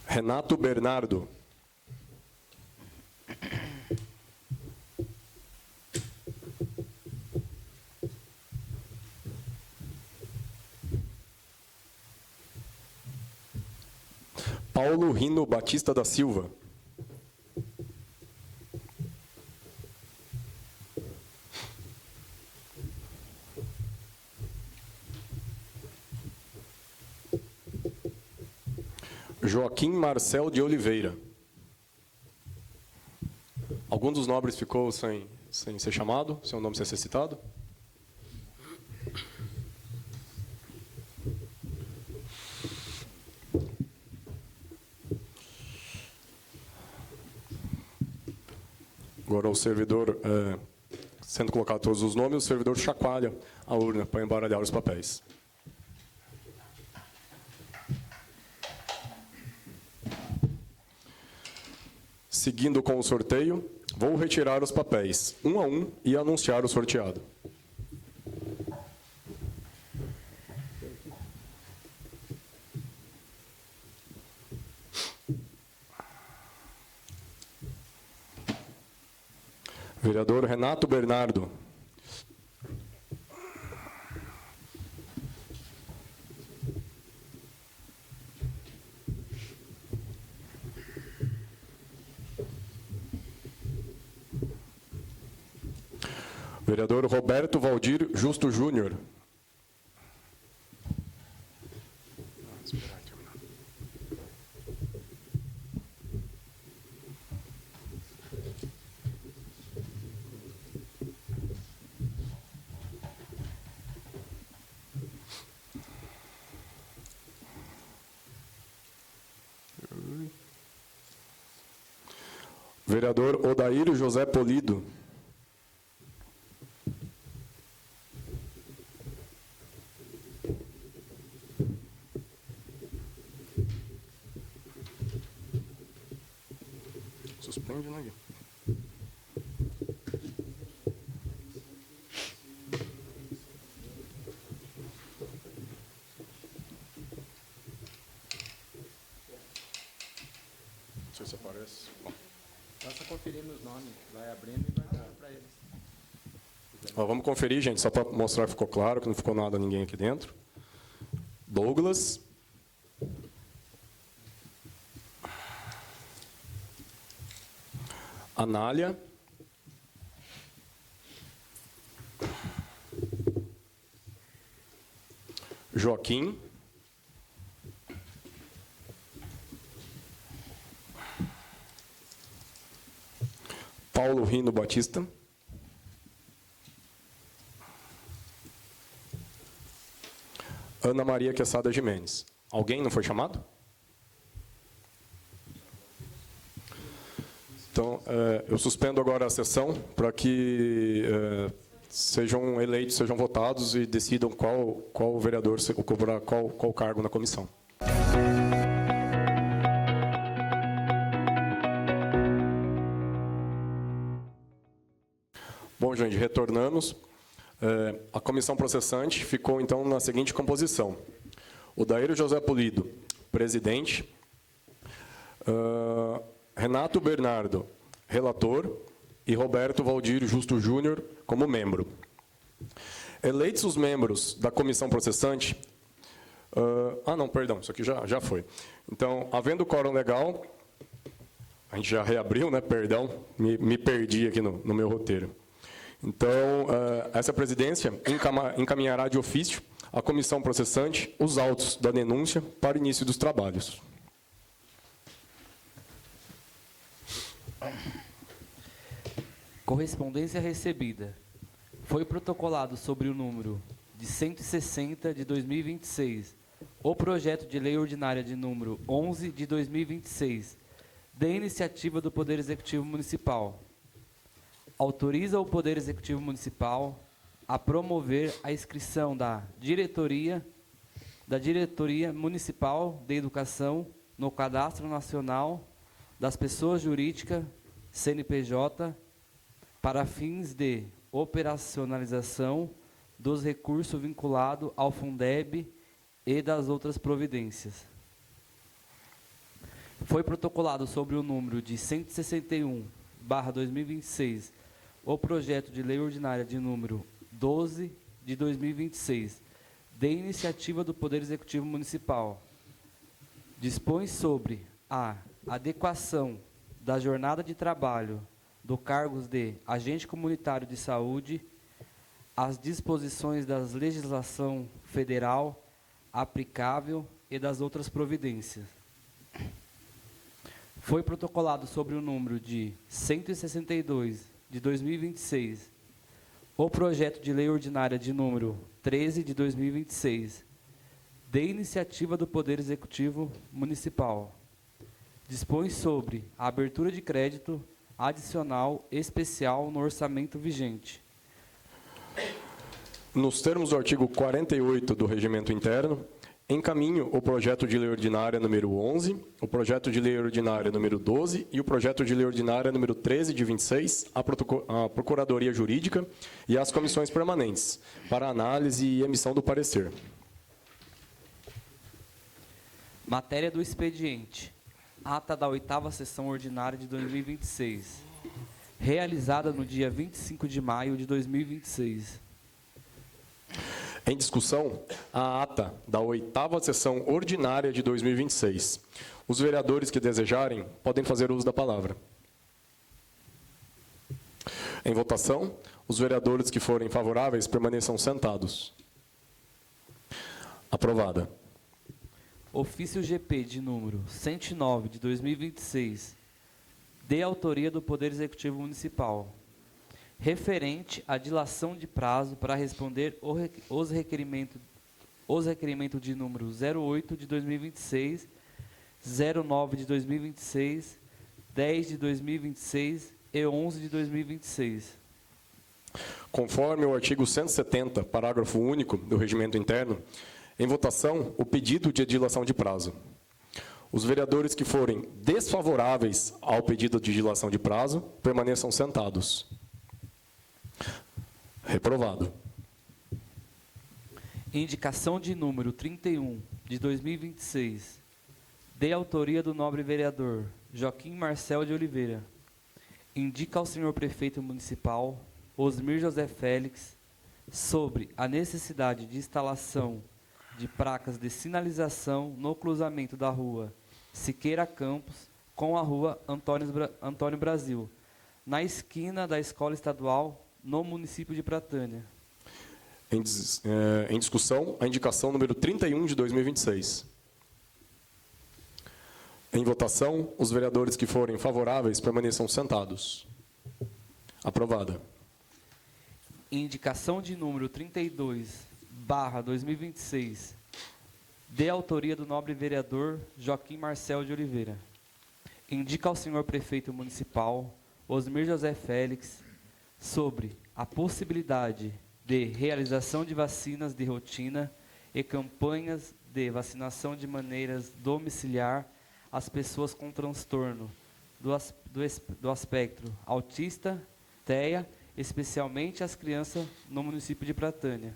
Renato Bernardo. Paulo Rino Batista da Silva. Joaquim Marcel de Oliveira. Algum dos nobres ficou sem ser chamado, seu nome sem ser citado? Agora o servidor, sendo colocado todos os nomes, o servidor chacoalha a urna para embaralhar os papéis. Seguindo com o sorteio, vou retirar os papéis, um a um, e anunciar o sorteado. Vereador Renato Bernardo. Vereador Roberto Valdir Justo Júnior. Vereador Odair José Polido. Suspende, né, Gui? Não sei se aparece. Bom. Basta conferir os nomes, vai abrindo e vai dar para eles. Ó, vamos conferir, gente, só para mostrar que ficou claro, que não ficou nada ninguém aqui dentro. Douglas. Anália. Joaquim. Paulo Rino Batista. Ana Maria Quesada Gimenez. Alguém não foi chamado? Então, eu suspendo agora a sessão para que sejam eleitos, sejam votados e decidam qual vereador ocupará qual cargo na comissão. Bom, gente, retornamos. A comissão processante ficou, então, na seguinte composição. Odair José Polido, presidente. Renato Bernardo, relator. E Roberto Valdir Justo Júnior, como membro. Eleitos os membros da comissão processante... não, perdão, isso aqui já foi. Então, havendo quórum legal... A gente já reabriu, né? Perdão, me perdi aqui no meu roteiro. Então, essa presidência encaminhará de ofício à comissão processante os autos da denúncia para início dos trabalhos. Correspondência recebida. Foi protocolado sobre o número de 160 de 2026, o projeto de lei ordinária de número 11 de 2026, de iniciativa do Poder Executivo Municipal. Autoriza o Poder Executivo Municipal a promover a inscrição da Diretoria Municipal de Educação no Cadastro Nacional das Pessoas Jurídicas, CNPJ, para fins de operacionalização dos recursos vinculados ao Fundeb e das outras providências. Foi protocolado sobre o número de 161/2026, o projeto de lei ordinária de número 12 de 2026, de iniciativa do Poder Executivo Municipal. Dispõe sobre a adequação da jornada de trabalho do cargos de agente comunitário de saúde às disposições da legislação federal aplicável e das outras providências. Foi protocolado sobre o número de 162 de 2026, o projeto de lei ordinária de número 13 de 2026, de iniciativa do Poder Executivo Municipal. Dispõe sobre a abertura de crédito adicional especial no orçamento vigente. Nos termos do artigo 48 do Regimento Interno, encaminho o projeto de lei ordinária número 11, o projeto de lei ordinária número 12 e o projeto de lei ordinária número 13 de 26 à Procuradoria Jurídica e às comissões permanentes, para análise e emissão do parecer. Matéria do expediente. Ata da 8ª sessão ordinária de 2026, realizada no dia 25 de maio de 2026. Em discussão, a ata da 8ª sessão ordinária de 2026. Os vereadores que desejarem podem fazer uso da palavra. Em votação, os vereadores que forem favoráveis permaneçam sentados. Aprovada. Ofício GP de número 109 de 2026, de autoria do Poder Executivo Municipal, referente à dilação de prazo para responder os requerimentos de número 08 de 2026, 09 de 2026, 10 de 2026 e 11 de 2026. Conforme o artigo 170, parágrafo único do Regimento Interno, em votação o pedido de dilação de prazo. Os vereadores que forem desfavoráveis ao pedido de dilação de prazo permaneçam sentados. Reprovado. Indicação de número 31 de 2026, de autoria do nobre vereador Joaquim Marcel de Oliveira. Indica ao senhor prefeito municipal Osmir José Félix sobre a necessidade de instalação de placas de sinalização no cruzamento da rua Siqueira Campos com a rua Antônio Brasil, na esquina da Escola Estadual, no município de Pratânia. Em discussão, a indicação número 31 de 2026. Em votação, os vereadores que forem favoráveis permaneçam sentados. Aprovada. Indicação de número 32/2026, de autoria do nobre vereador Joaquim Marcel de Oliveira. Indica ao senhor prefeito municipal Osmir José Félix sobre a possibilidade de realização de vacinas de rotina e campanhas de vacinação de maneiras domiciliar às pessoas com transtorno do espectro autista, TEA, especialmente as crianças no município de Pratânia.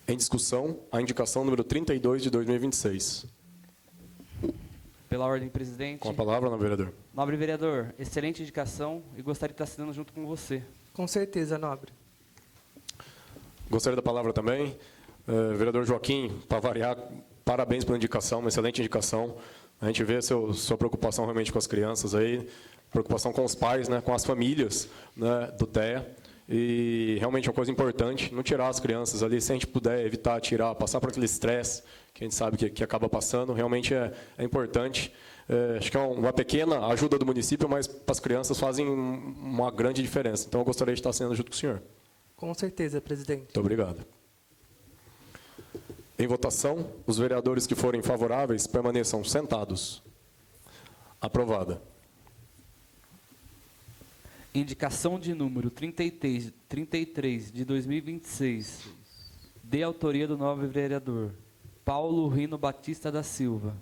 Em discussão, a indicação número 32 de 2026. Pela ordem, presidente. Com a palavra, nobre vereador. Nobre vereador, excelente indicação e gostaria de estar assinando junto com você. Com certeza, nobre. Gostaria da palavra também. Vereador Joaquim, para variar, parabéns pela indicação, uma excelente indicação. A gente vê sua preocupação realmente com as crianças aí, preocupação com os pais, né, com as famílias, né, do TEA. E realmente é uma coisa importante, não tirar as crianças ali, se a gente puder evitar tirar, passar por aquele estresse que a gente sabe que acaba passando, realmente é importante. Acho que é uma pequena ajuda do município, mas para as crianças fazem uma grande diferença. Então eu gostaria de estar sendo junto com o senhor. Com certeza, presidente. Muito obrigado. Em votação, os vereadores que forem favoráveis permaneçam sentados. Aprovada. Indicação de número 33 de 2026, de autoria do nobre vereador Paulo Rino Batista da Silva.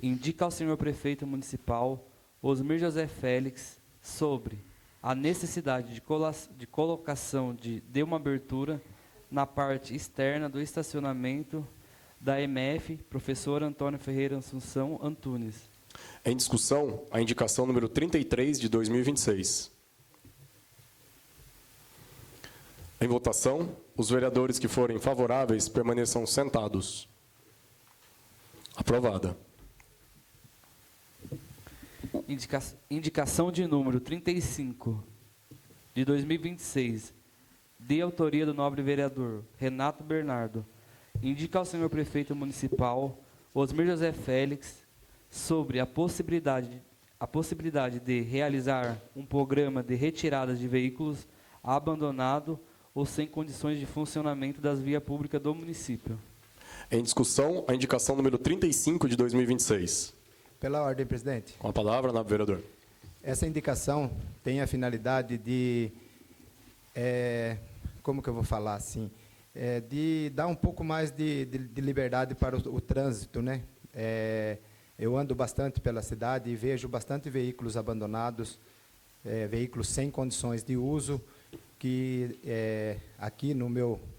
Indica ao senhor prefeito municipal Osmir José Félix sobre a necessidade de colocação de uma abertura na parte externa do estacionamento da MF Professor Antônio Ferreira Assunção Antunes. Em discussão, a indicação número 33 de 2026. Em votação, os vereadores que forem favoráveis permaneçam sentados. Aprovada. Indicação de número 35 de 2026, de autoria do nobre vereador Renato Bernardo. Indica ao senhor prefeito municipal Osmir José Félix sobre a possibilidade de realizar um programa de retirada de veículos abandonados ou sem condições de funcionamento das vias públicas do município. Em discussão, a indicação número 35 de 2026. Pela ordem, presidente. Com a palavra, nobre vereador. Essa indicação tem a finalidade de, como que eu vou falar assim, de dar um pouco mais de liberdade para o trânsito, né? Eu ando bastante pela cidade e vejo bastante veículos abandonados, veículos sem condições de uso, que aqui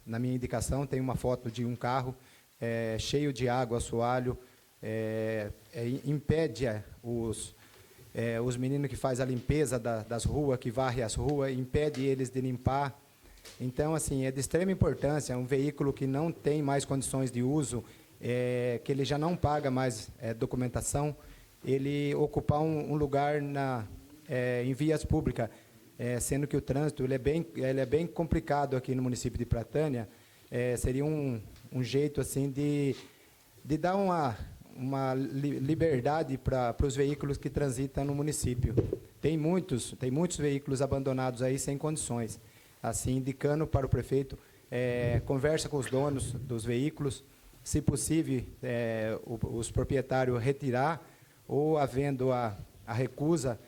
na minha indicação tem uma foto de um carro cheio de água, assoalho, impede os meninos que fazem a limpeza das ruas, que varrem as ruas, impede eles de limpar. Então, assim, é de extrema importância, um veículo que não tem mais condições de uso, que ele já não paga mais documentação, ele ocupar um lugar em vias públicas, sendo que o trânsito ele é bem complicado aqui no município de Pratânia. Seria um jeito assim de dar uma liberdade para os veículos que transitam no município. Tem muitos veículos abandonados aí sem condições. Assim, indicando para o prefeito, conversa com os donos dos veículos, se possível, os proprietários retirar, ou havendo a a recusa,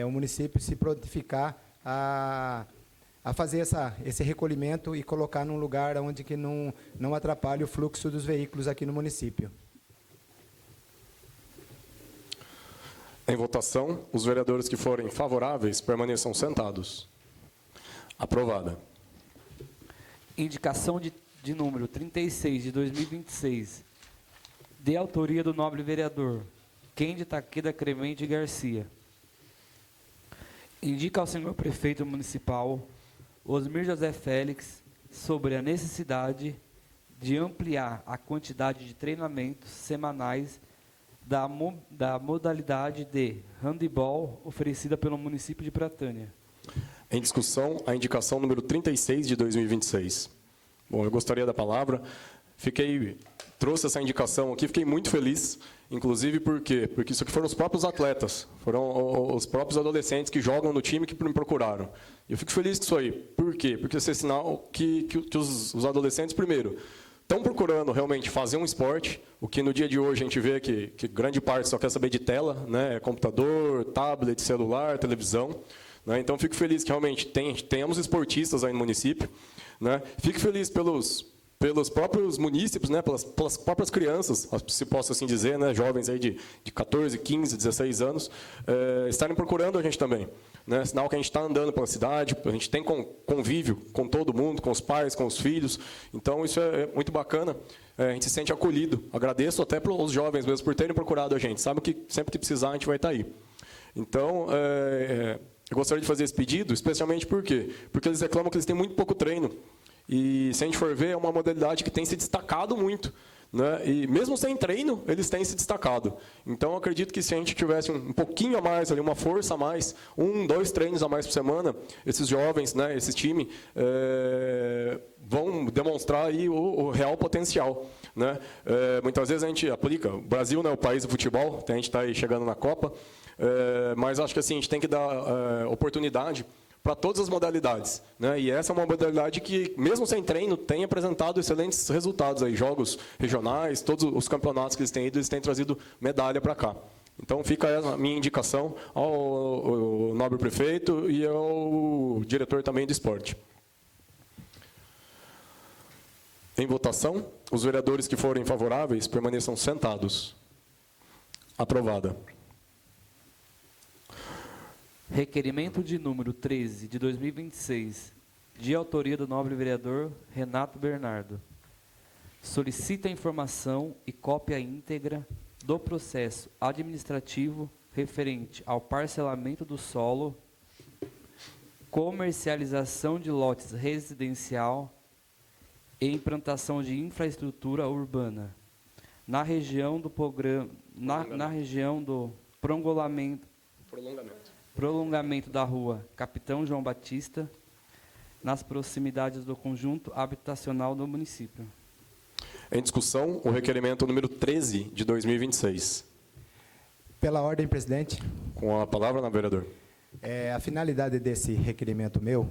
o município se prontificar a fazer esse recolhimento e colocar num lugar onde que não atrapalhe o fluxo dos veículos aqui no município. Em votação, os vereadores que forem favoráveis permaneçam sentados. Aprovada. Indicação de número 36 de 2026, de autoria do nobre vereador Kendi Takeda Clemente Garcia. Indica ao senhor prefeito municipal Osmir José Félix sobre a necessidade de ampliar a quantidade de treinamentos semanais da modalidade de handebol oferecida pelo município de Pratânia. Em discussão, a indicação número 36 de 2026. Bom, eu gostaria da palavra. Trouxe essa indicação aqui, fiquei muito feliz, inclusive por quê? Porque isso aqui foram os próprios atletas, foram os próprios adolescentes que jogam no time que me procuraram. E eu fico feliz com isso aí. Por quê? Porque isso é sinal que os adolescentes, primeiro, estão procurando realmente fazer um esporte, o que no dia de hoje a gente vê que grande parte só quer saber de tela, né? Computador, tablet, celular, televisão. Né? Então, fico feliz que realmente tenhamos esportistas aí no município. Né? Fico feliz pelos próprios munícipes, né? pelas próprias crianças, se posso assim dizer, né? Jovens aí de 14, 15, 16 anos, estarem procurando a gente também. Né? Sinal que a gente está andando pela cidade, a gente tem convívio com todo mundo, com os pais, com os filhos. Então, isso é muito bacana. A gente se sente acolhido. Agradeço até para os jovens mesmo por terem procurado a gente. Sabe que sempre que precisar, a gente vai estar aí. Então, eu gostaria de fazer esse pedido, especialmente por quê? Porque eles reclamam que eles têm muito pouco treino. E, se a gente for ver, é uma modalidade que tem se destacado muito. Né? E, mesmo sem treino, eles têm se destacado. Então, eu acredito que se a gente tivesse um pouquinho a mais, ali, uma força a mais, 1, 2 treinos a mais por semana, esses jovens, né, esse time, vão demonstrar aí o real potencial. Né? Muitas vezes a gente aplica, o Brasil, né, o país do futebol, a gente está aí chegando na Copa, mas acho que assim, a gente tem que dar oportunidade para todas as modalidades. Né? E essa é uma modalidade que, mesmo sem treino, tem apresentado excelentes resultados. Aí, jogos regionais, todos os campeonatos que eles têm ido, eles têm trazido medalha para cá. Então, fica a minha indicação ao nobre prefeito e ao diretor também do esporte. Em votação, os vereadores que forem favoráveis permaneçam sentados. Aprovada. Requerimento de número 13, de 2026, de autoria do nobre vereador Renato Bernardo. Solicita informação e cópia íntegra do processo administrativo referente ao parcelamento do solo, comercialização de lotes residencial e implantação de infraestrutura urbana na região do prolongamento da rua Capitão João Batista, nas proximidades do conjunto habitacional do município. Em discussão, o requerimento número 13 de 2026. Pela ordem, presidente. Com a palavra, na vereador. A finalidade desse requerimento meu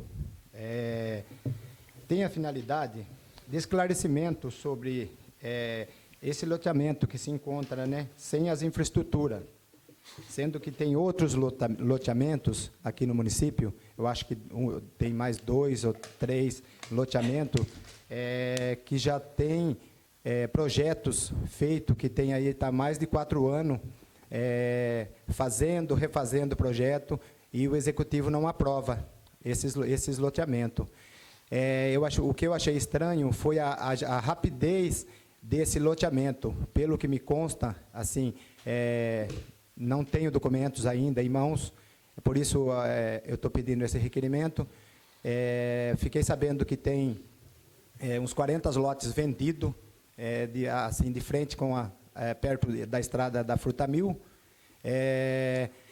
tem a finalidade de esclarecimento sobre esse loteamento que se encontra, né, sem as infraestruturas. Sendo que tem outros loteamentos aqui no município, eu acho que tem mais 2 ou 3 loteamentos que já tem projetos feitos, que tem aí mais de 4 anos refazendo o projeto, e o executivo não aprova esses loteamentos. O que eu achei estranho foi a rapidez desse loteamento. Pelo que me consta, assim, não tenho documentos ainda em mãos, por isso eu estou pedindo esse requerimento. Fiquei sabendo que tem uns 40 lotes vendidos, assim, de frente perto da estrada da Frutamil.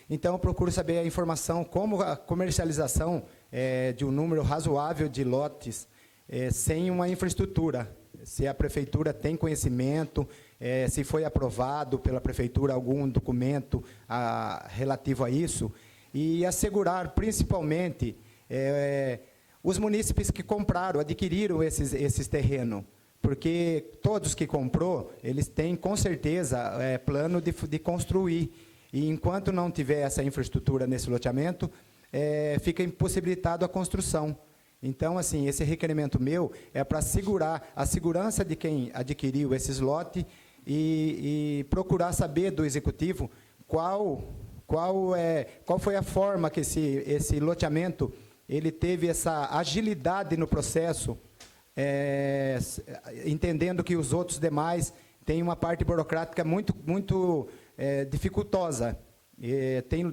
Então, eu procuro saber a informação, como a comercialização de um número razoável de lotes sem uma infraestrutura. Se a prefeitura tem conhecimento, se foi aprovado pela prefeitura algum documento relativo a isso, e assegurar, principalmente, os munícipes que adquiriram esses terrenos, porque todos que comprou, eles têm, com certeza, plano de construir. E enquanto não tiver essa infraestrutura nesse loteamento, fica impossibilitado a construção. Então, assim, esse requerimento meu é para assegurar a segurança de quem adquiriu esses lotes e procurar saber do Executivo qual foi a forma que esse loteamento ele teve essa agilidade no processo, entendendo que os outros demais têm uma parte burocrática muito dificultosa.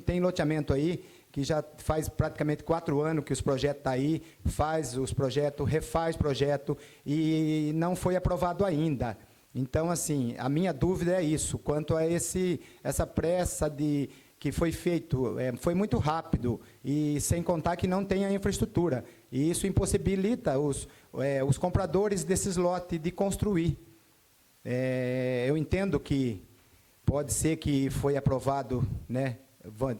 Tem loteamento aí que já faz praticamente 4 anos que os projetos estão aí, faz os projetos, refaz projeto e não foi aprovado ainda. Então, assim, a minha dúvida é isso, quanto a essa pressa que foi feito, foi muito rápido, e sem contar que não tem a infraestrutura. E isso impossibilita os compradores desses lotes de construir. Eu entendo que pode ser que foi aprovado, né?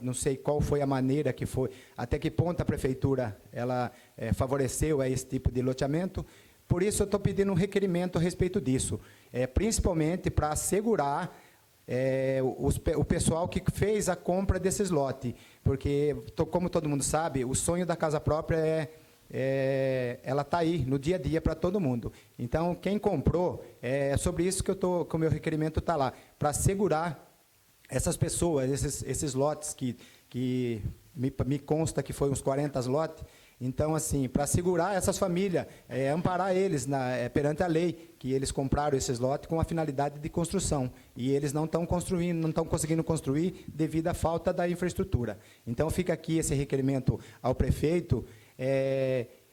Não sei qual foi a maneira que foi, até que ponto a prefeitura ela favoreceu a esse tipo de loteamento. Por isso eu estou pedindo um requerimento a respeito disso, principalmente para assegurar o pessoal que fez a compra desses lotes, porque, como todo mundo sabe, o sonho da casa própria ela está aí no dia a dia para todo mundo. Então, quem comprou, é sobre isso que o meu requerimento está lá, para assegurar essas pessoas, esses lotes que me consta que foi uns 40 lotes. Então, assim, para segurar essas famílias, amparar eles perante a lei, que eles compraram esses lotes com a finalidade de construção, e eles não estão conseguindo construir devido à falta da infraestrutura. Então, fica aqui esse requerimento ao prefeito,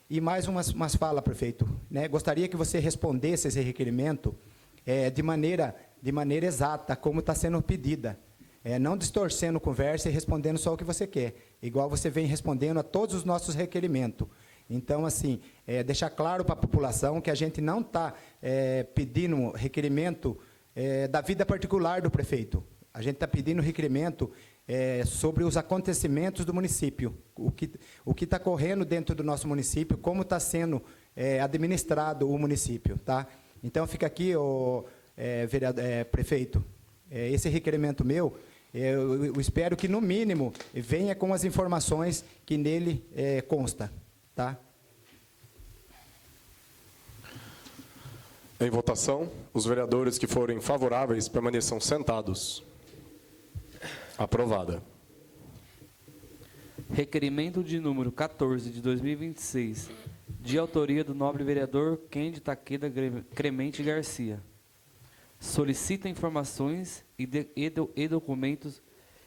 e mais umas falas, prefeito, né? Gostaria que você respondesse esse requerimento de maneira exata, como está sendo pedida. Não distorcendo conversa e respondendo só o que você quer, igual você vem respondendo a todos os nossos requerimentos. Então, assim, deixar claro para a população que a gente não está pedindo requerimento da vida particular do prefeito. A gente está pedindo requerimento sobre os acontecimentos do município, o que está correndo dentro do nosso município, como está sendo administrado o município. Tá? Então, fica aqui, prefeito, esse requerimento meu. Eu espero que, no mínimo, venha com as informações que nele consta. Tá? Em votação, os vereadores que forem favoráveis permaneçam sentados. Aprovada. Requerimento de número 14 de 2026, de autoria do nobre vereador Kendi Takeda Cremente Garcia. Solicita informações e documentos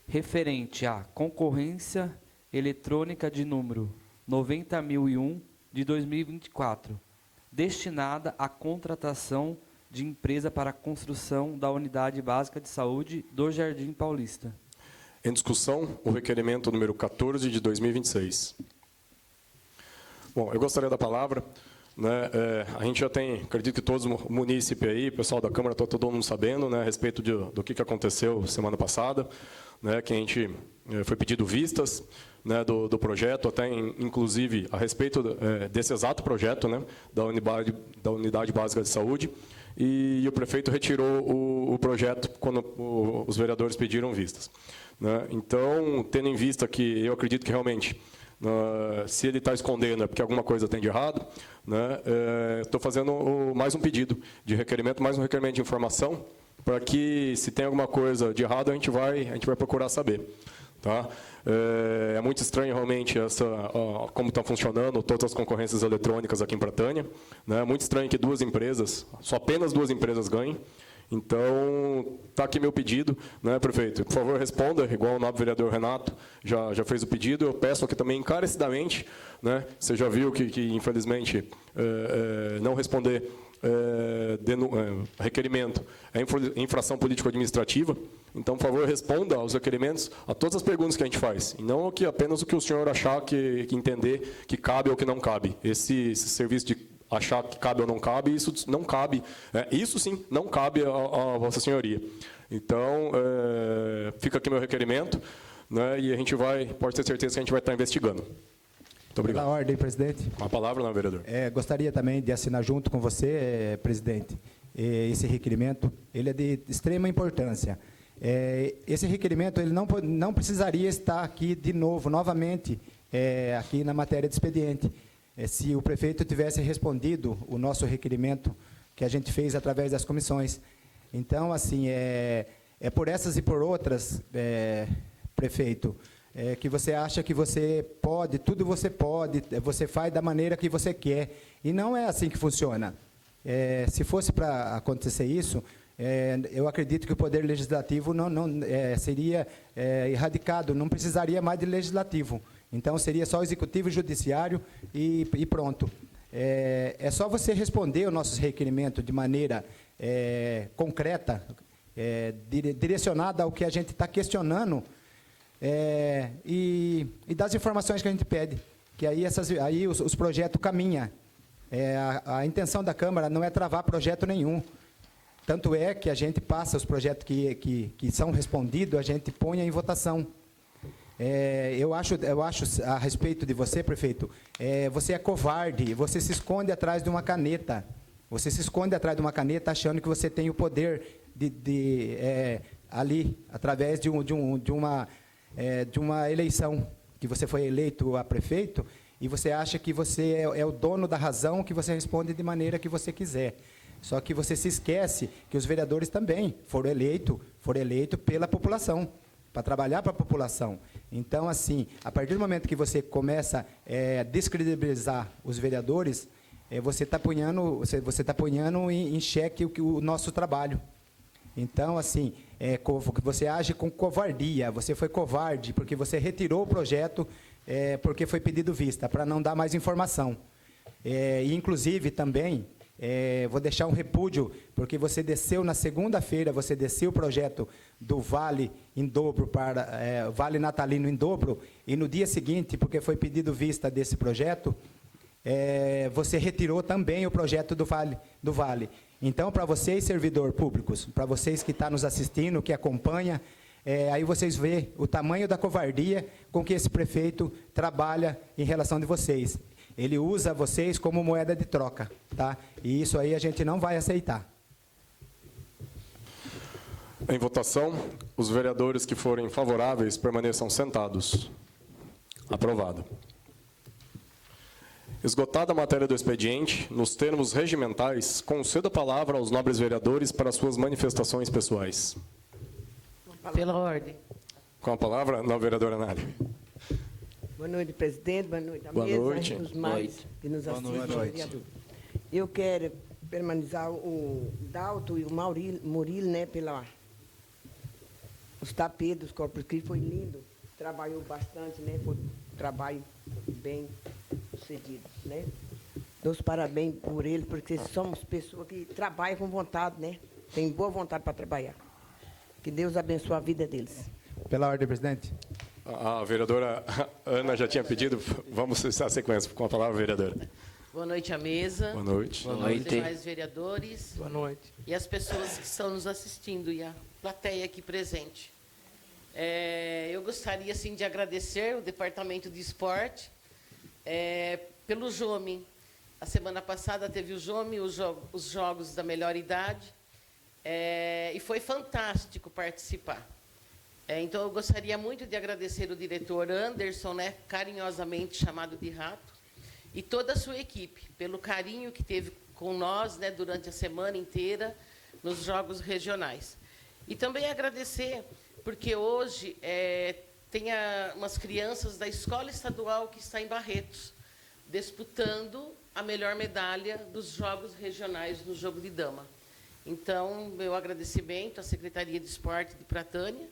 referente à concorrência eletrônica de número 90.001 de 2024, destinada à contratação de empresa para a construção da Unidade Básica de Saúde do Jardim Paulista. Em discussão, o requerimento número 14 de 2026. Bom, eu gostaria da palavra. Né, a gente já tem, acredito que todos os munícipes aí, o pessoal da Câmara, está todo mundo sabendo, né, a respeito do que aconteceu semana passada, né, que a gente foi pedido vistas, né, do projeto, até inclusive a respeito desse exato projeto, né, da Unidade Básica de Saúde, e o prefeito retirou o projeto quando os vereadores pediram vistas. Né. Então, tendo em vista que eu acredito que realmente, se ele está escondendo é porque alguma coisa tem de errado, né? Estou fazendo mais um pedido de requerimento, mais um requerimento de informação, para que, se tem alguma coisa de errado, a gente vai procurar saber. Tá? É muito estranho, realmente, como estão funcionando todas as concorrências eletrônicas aqui em Pratânia. Né? É muito estranho que apenas duas empresas ganhem. Então, está aqui meu pedido, né, prefeito? Por favor, responda, igual o nobre vereador Renato já fez o pedido. Eu peço aqui também encarecidamente, né, você já viu que infelizmente, não responder requerimento é infração político-administrativa. Então, por favor, responda aos requerimentos, a todas as perguntas que a gente faz, e não apenas o que o senhor achar que entender que cabe ou que não cabe. Esse serviço de achar que cabe ou não cabe, isso não cabe, isso sim não cabe a Vossa Senhoria. Então, fica aqui meu requerimento, né, e a gente pode ter certeza que a gente vai estar investigando. Muito obrigado. Pela ordem, presidente. Uma palavra, não, vereador. Gostaria também de assinar junto com você, presidente, esse requerimento. Ele é de extrema importância. Esse requerimento ele não precisaria estar aqui de novo, novamente, aqui na matéria de expediente. Se o prefeito tivesse respondido o nosso requerimento que a gente fez através das comissões. Então, assim, por essas e por outras, prefeito, que você acha que você pode, tudo você pode, você faz da maneira que você quer. E não é assim que funciona. Se fosse para acontecer isso, eu acredito que o Poder Legislativo seria erradicado, não precisaria mais de Legislativo. Então, seria só Executivo e Judiciário e pronto. É só você responder os nossos requerimentos de maneira concreta, direcionada ao que a gente está questionando, e das informações que a gente pede, que aí os projetos caminham. A intenção da Câmara não é travar projeto nenhum. Tanto é que a gente passa os projetos que são respondidos, a gente põe em votação. Eu acho a respeito de você, prefeito, você é covarde, você se esconde atrás de uma caneta. Você se esconde atrás de uma caneta achando que você tem o poder ali, através de uma eleição, que você foi eleito a prefeito, e você acha que você é o dono da razão, que você responde de maneira que você quiser. Só que você se esquece que os vereadores também foram eleitos pela população, para trabalhar para a população. Então, assim, a partir do momento que você começa a descredibilizar os vereadores, você está ponhando em xeque o nosso trabalho. Então, assim, você age com covardia, você foi covarde, porque você retirou o projeto porque foi pedido vista, para não dar mais informação. E, inclusive, também, vou deixar um repúdio, porque você desceu na segunda-feira, você desceu o projeto do Vale em dobro para Vale Natalino em dobro, e no dia seguinte, porque foi pedido vista desse projeto, você retirou também o projeto do Vale. Então, para vocês, servidores públicos, para vocês que estão nos assistindo, que acompanham, aí vocês veem o tamanho da covardia com que esse prefeito trabalha em relação de vocês. Ele usa vocês como moeda de troca, tá? E isso aí a gente não vai aceitar. Em votação, os vereadores que forem favoráveis permaneçam sentados. Aprovado. Esgotada a matéria do expediente, nos termos regimentais, concedo a palavra aos nobres vereadores para suas manifestações pessoais. Pela ordem. Com a palavra, nova vereadora Nália. Boa noite, presidente. Boa noite à Boa mesa. noite. Os mais que nos assistem. Vereador. Eu quero permanecer o Dalto e o Murilo, né, os tapetes dos Corpus Christi, foi lindo. Trabalhou bastante, né, foi um trabalho bem sucedido, né. Dou os parabéns por ele, porque somos pessoas que trabalham com vontade, né, tem boa vontade para trabalhar. Que Deus abençoe a vida deles. Pela ordem, presidente. A vereadora Ana já tinha pedido, vamos cessar a sequência com a palavra, vereadora. Boa noite à mesa. Boa noite. Boa noite. Aos demais vereadores. Boa noite. E as pessoas que estão nos assistindo e a plateia aqui presente. Eu gostaria, assim, de agradecer o Departamento de Esporte pelo JOME. A semana passada teve o JOME, os Jogos da Melhor Idade, e foi fantástico participar. Então, eu gostaria muito de agradecer o diretor Anderson, né, carinhosamente chamado de Rato, e toda a sua equipe, pelo carinho que teve com nós, né, durante a semana inteira, nos Jogos Regionais. E também agradecer, porque hoje tem umas crianças da Escola Estadual que está em Barretos, disputando a melhor medalha dos Jogos Regionais no jogo de dama. Então, meu agradecimento à Secretaria de Esporte de Pratânia,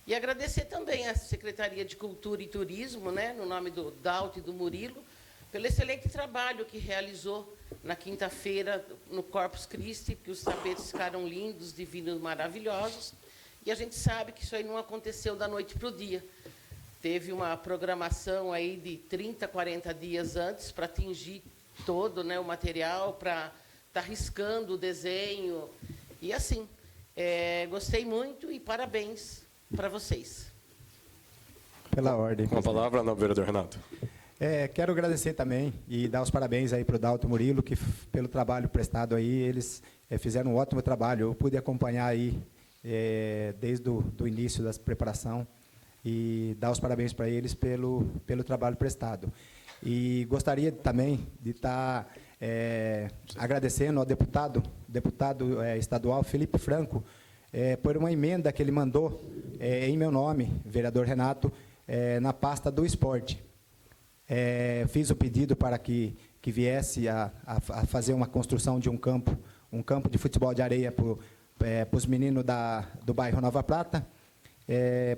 e agradecer também à Secretaria de Cultura e Turismo, né, no nome do Dalto e do Murilo, pelo excelente trabalho que realizou na quinta-feira no Corpus Christi, que os tapetes ficaram lindos, divinos, maravilhosos. E a gente sabe que isso aí não aconteceu da noite para o dia. Teve uma programação aí de 30, 40 dias antes para atingir todo, né, o material, para estar riscando o desenho. E assim, gostei muito e parabéns para vocês. Pela ordem. Com a palavra, nova vereador Renato. Quero agradecer também e dar os parabéns aí para o Dalto e Murilo, que pelo trabalho prestado aí, eles fizeram um ótimo trabalho. Eu pude acompanhar aí desde do início da preparação, e dar os parabéns para eles pelo trabalho prestado. E gostaria também de estar agradecendo ao deputado estadual Felipe Franco por uma emenda que ele mandou em meu nome, vereador Renato, na pasta do esporte. Fiz o pedido para que viesse a fazer uma construção de um campo de futebol de areia para os meninos do bairro Nova Prata.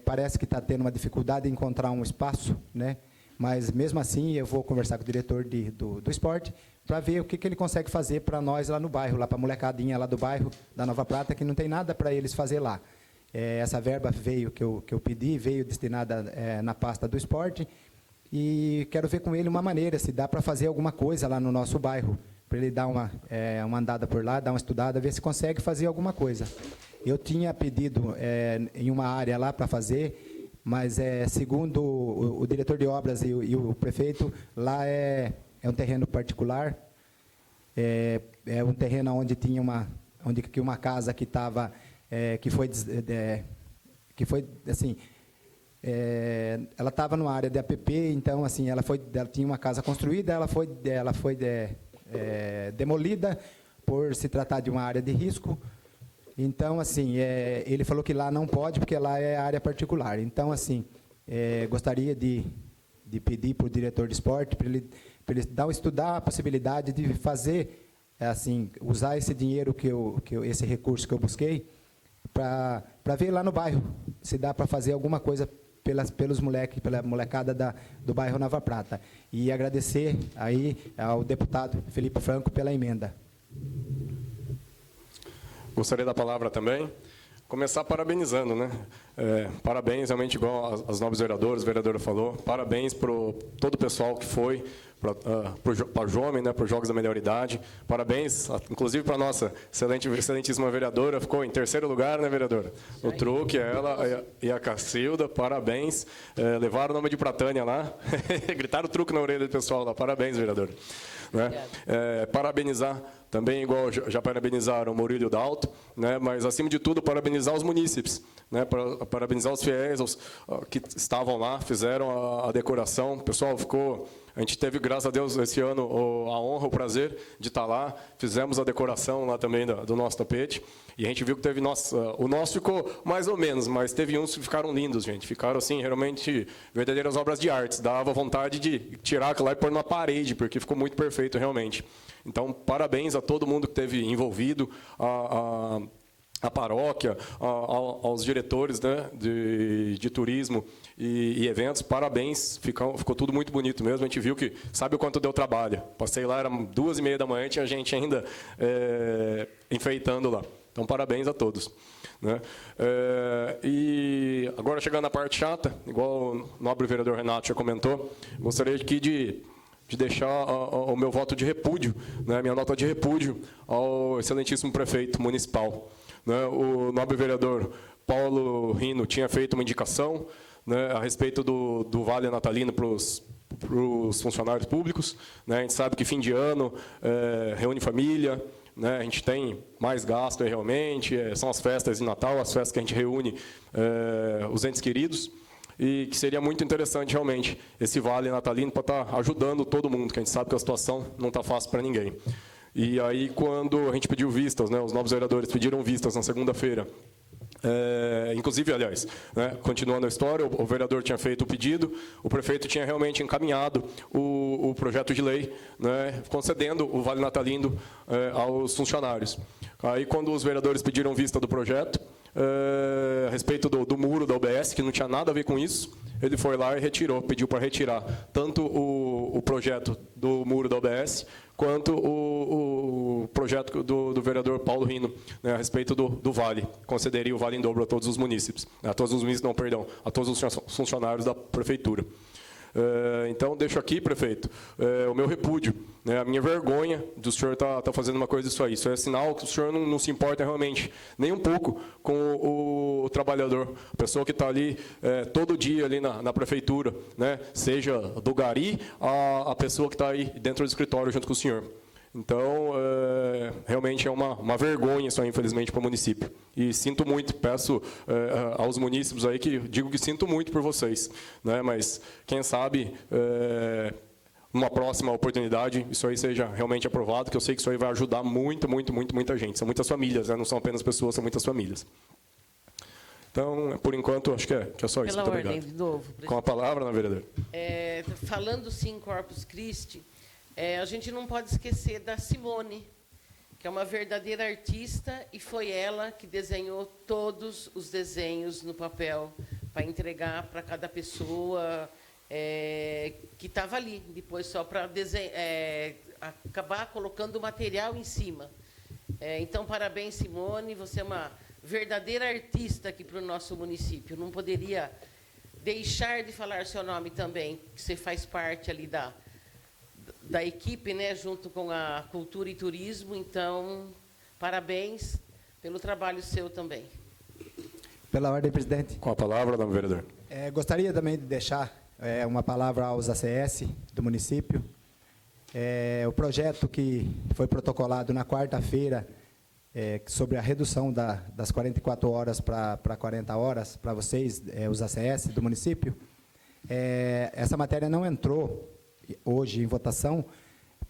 Parece que está tendo uma dificuldade em encontrar um espaço, né? Mas, mesmo assim, eu vou conversar com o diretor do esporte para ver o que ele consegue fazer para nós lá no bairro, lá para a molecadinha lá do bairro da Nova Prata, que não tem nada para eles fazer lá. Essa verba veio que eu pedi, veio destinada na pasta do esporte, e quero ver com ele uma maneira, se dá para fazer alguma coisa lá no nosso bairro, para ele dar uma andada por lá, dar uma estudada, ver se consegue fazer alguma coisa. Eu tinha pedido em uma área lá para fazer, mas, segundo o diretor de obras e o prefeito, lá é um terreno particular, é um terreno onde tinha uma casa que estava, que foi assim, ela estava numa área de APP, então, assim, ela tinha uma casa construída, ela foi demolida por se tratar de uma área de risco. Então, assim, ele falou que lá não pode, porque lá é área particular. Então, assim, gostaria de pedir para o diretor de esporte, para ele estudar a possibilidade de fazer, assim, usar esse dinheiro, esse recurso que eu busquei, para ver lá no bairro, se dá para fazer alguma coisa pelos moleques, pela molecada do bairro Nova Prata. E agradecer aí ao deputado Felipe Franco pela emenda. Gostaria da palavra também. Começar parabenizando, né? Parabéns, realmente, igual as nobres vereadoras, a vereadora falou, parabéns para todo o pessoal que foi, para o Jome, né, para os Jogos da Melhor Idade. Parabéns, inclusive, para a nossa excelentíssima vereadora, ficou em terceiro lugar, né, vereadora? O truque, ela e a Cacilda, parabéns. Levaram o nome de Pratânia lá, gritaram o truque na orelha do pessoal lá. Parabéns, vereadora. Né? Parabenizar também, igual já parabenizaram o Murilo e o Dalto, né? Mas, acima de tudo, parabenizar os munícipes, né? Parabenizar os fiéis, que estavam lá, fizeram a decoração. O pessoal a gente teve, graças a Deus, esse ano, a honra, o prazer de estar lá. Fizemos a decoração lá também do nosso tapete. E a gente viu que teve... o nosso ficou mais ou menos, mas teve uns que ficaram lindos, gente. Ficaram, assim, realmente verdadeiras obras de arte. Dava vontade de tirar aquilo lá e pôr numa parede, porque ficou muito perfeito, realmente. Então, parabéns a todo mundo que esteve envolvido, a paróquia, aos diretores, né, de turismo e eventos. Parabéns, ficou tudo muito bonito mesmo. A gente viu que, sabe o quanto deu trabalho. Passei lá, era 2h30 da manhã, tinha gente ainda enfeitando lá. Então, parabéns a todos. Né? E agora, chegando na parte chata, igual o nobre vereador Renato já comentou, gostaria aqui de deixar o meu voto de repúdio, né, minha nota de repúdio ao excelentíssimo prefeito municipal. Né? O nobre vereador Paulo Rino tinha feito uma indicação, né, a respeito do Vale Natalino para os funcionários públicos. Né? A gente sabe que fim de ano reúne família, né? A gente tem mais gasto realmente, são as festas de Natal, as festas que a gente reúne os entes queridos. E que seria muito interessante, realmente, esse Vale Natalino para estar ajudando todo mundo, que a gente sabe que a situação não está fácil para ninguém. E aí, quando a gente pediu vistas, né, os novos vereadores pediram vistas na segunda-feira, inclusive, aliás, né, continuando a história, o vereador tinha feito o pedido, o prefeito tinha realmente encaminhado o projeto de lei, né, concedendo o Vale Natalino aos funcionários. Aí, quando os vereadores pediram vista do projeto, a respeito do muro da UBS, que não tinha nada a ver com isso, ele foi lá e pediu para retirar tanto o projeto do muro da UBS, quanto o projeto do vereador Paulo Rino, né, a respeito do Vale, concederia o Vale em dobro a todos os munícipes, a todos os funcionários da prefeitura. Então, deixo aqui, prefeito, o meu repúdio, né, a minha vergonha do senhor estar fazendo uma coisa disso aí. Isso é sinal que o senhor não se importa realmente, nem um pouco, com o trabalhador, a pessoa que está ali todo dia ali na prefeitura, né, seja do gari a pessoa que está aí dentro do escritório junto com o senhor. Então, realmente é uma vergonha isso aí, infelizmente, para o município. E sinto muito, peço aos munícipes aí que digo que sinto muito por vocês, né? Mas quem sabe numa próxima oportunidade isso aí seja realmente aprovado, que eu sei que isso aí vai ajudar muita gente. São muitas famílias, né? Não são apenas pessoas, são muitas famílias. Então, por enquanto, acho que é só isso. Pela Muito ordem, obrigado. de novo, presidente. Com a palavra, na vereadora. Falando sim, Corpus Christi, a gente não pode esquecer da Simone, que é uma verdadeira artista, e foi ela que desenhou todos os desenhos no papel para entregar para cada pessoa que estava ali, depois só para acabar colocando o material em cima. Então, parabéns, Simone, você é uma verdadeira artista aqui para o nosso município. Não poderia deixar de falar seu nome também, que você faz parte ali da equipe, né, junto com a Cultura e Turismo. Então, parabéns pelo trabalho seu também. Pela ordem, presidente. Com a palavra, na vereadora. Gostaria também de deixar uma palavra aos ACS do município. O projeto que foi protocolado na quarta-feira sobre a redução das 44 horas para 40 horas para vocês, os ACS do município, essa matéria não entrou hoje em votação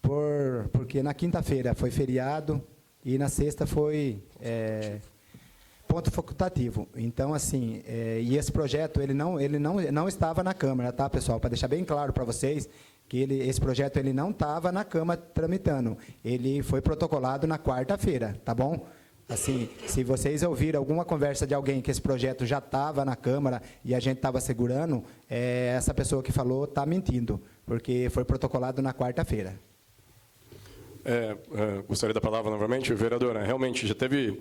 porque na quinta-feira foi feriado e na sexta foi ponto facultativo. Então, assim, e esse projeto ele não estava na Câmara, tá, pessoal? Para deixar bem claro para vocês que esse projeto ele não estava na Câmara tramitando. Ele foi protocolado na quarta-feira, tá bom? Assim, se vocês ouviram alguma conversa de alguém que esse projeto já estava na Câmara e a gente estava segurando, essa pessoa que falou está mentindo, porque foi protocolado na quarta-feira. Gostaria da palavra novamente, vereadora. Realmente, já teve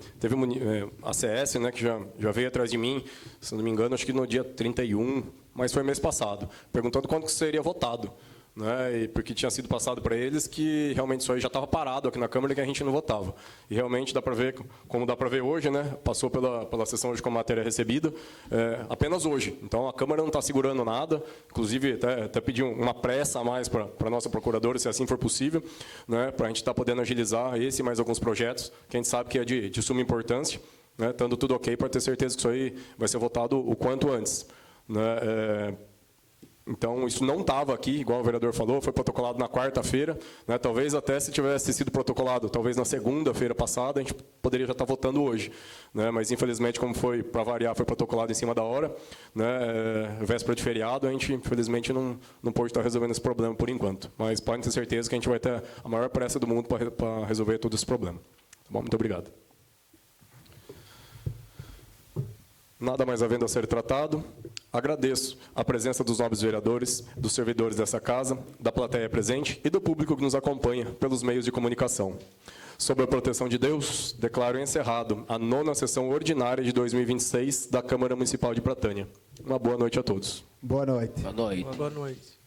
ACS, né, que já veio atrás de mim, se não me engano, acho que no dia 31, mas foi mês passado, perguntando quando que seria votado. Né, e porque tinha sido passado para eles que realmente isso aí já estava parado aqui na Câmara e que a gente não votava. E realmente dá para ver, como dá para ver hoje, né, passou pela sessão hoje com a matéria recebida, apenas hoje. Então, a Câmara não está segurando nada, inclusive até pedi uma pressa a mais para a nossa procuradora, se assim for possível, né, para a gente estar podendo agilizar esse e mais alguns projetos, que a gente sabe que é de suma importância, né, estando tudo ok, para ter certeza que isso aí vai ser votado o quanto antes. Né, então, isso não estava aqui, igual o vereador falou, foi protocolado na quarta-feira, né? Talvez até se tivesse sido protocolado, talvez na segunda-feira passada, a gente poderia já estar votando hoje. Né? Mas, infelizmente, como foi, para variar, foi protocolado em cima da hora, né? Véspera de feriado, a gente, infelizmente, não pôde estar resolvendo esse problema por enquanto. Mas podem ter certeza que a gente vai ter a maior pressa do mundo para resolver todo esse problema. Tá bom? Muito obrigado. Nada mais havendo a ser tratado, agradeço a presença dos nobres vereadores, dos servidores dessa casa, da plateia presente e do público que nos acompanha pelos meios de comunicação. Sob a proteção de Deus, declaro encerrado a 9ª sessão ordinária de 2026 da Câmara Municipal de Pratânia. Uma boa noite a todos. Boa noite. Boa noite.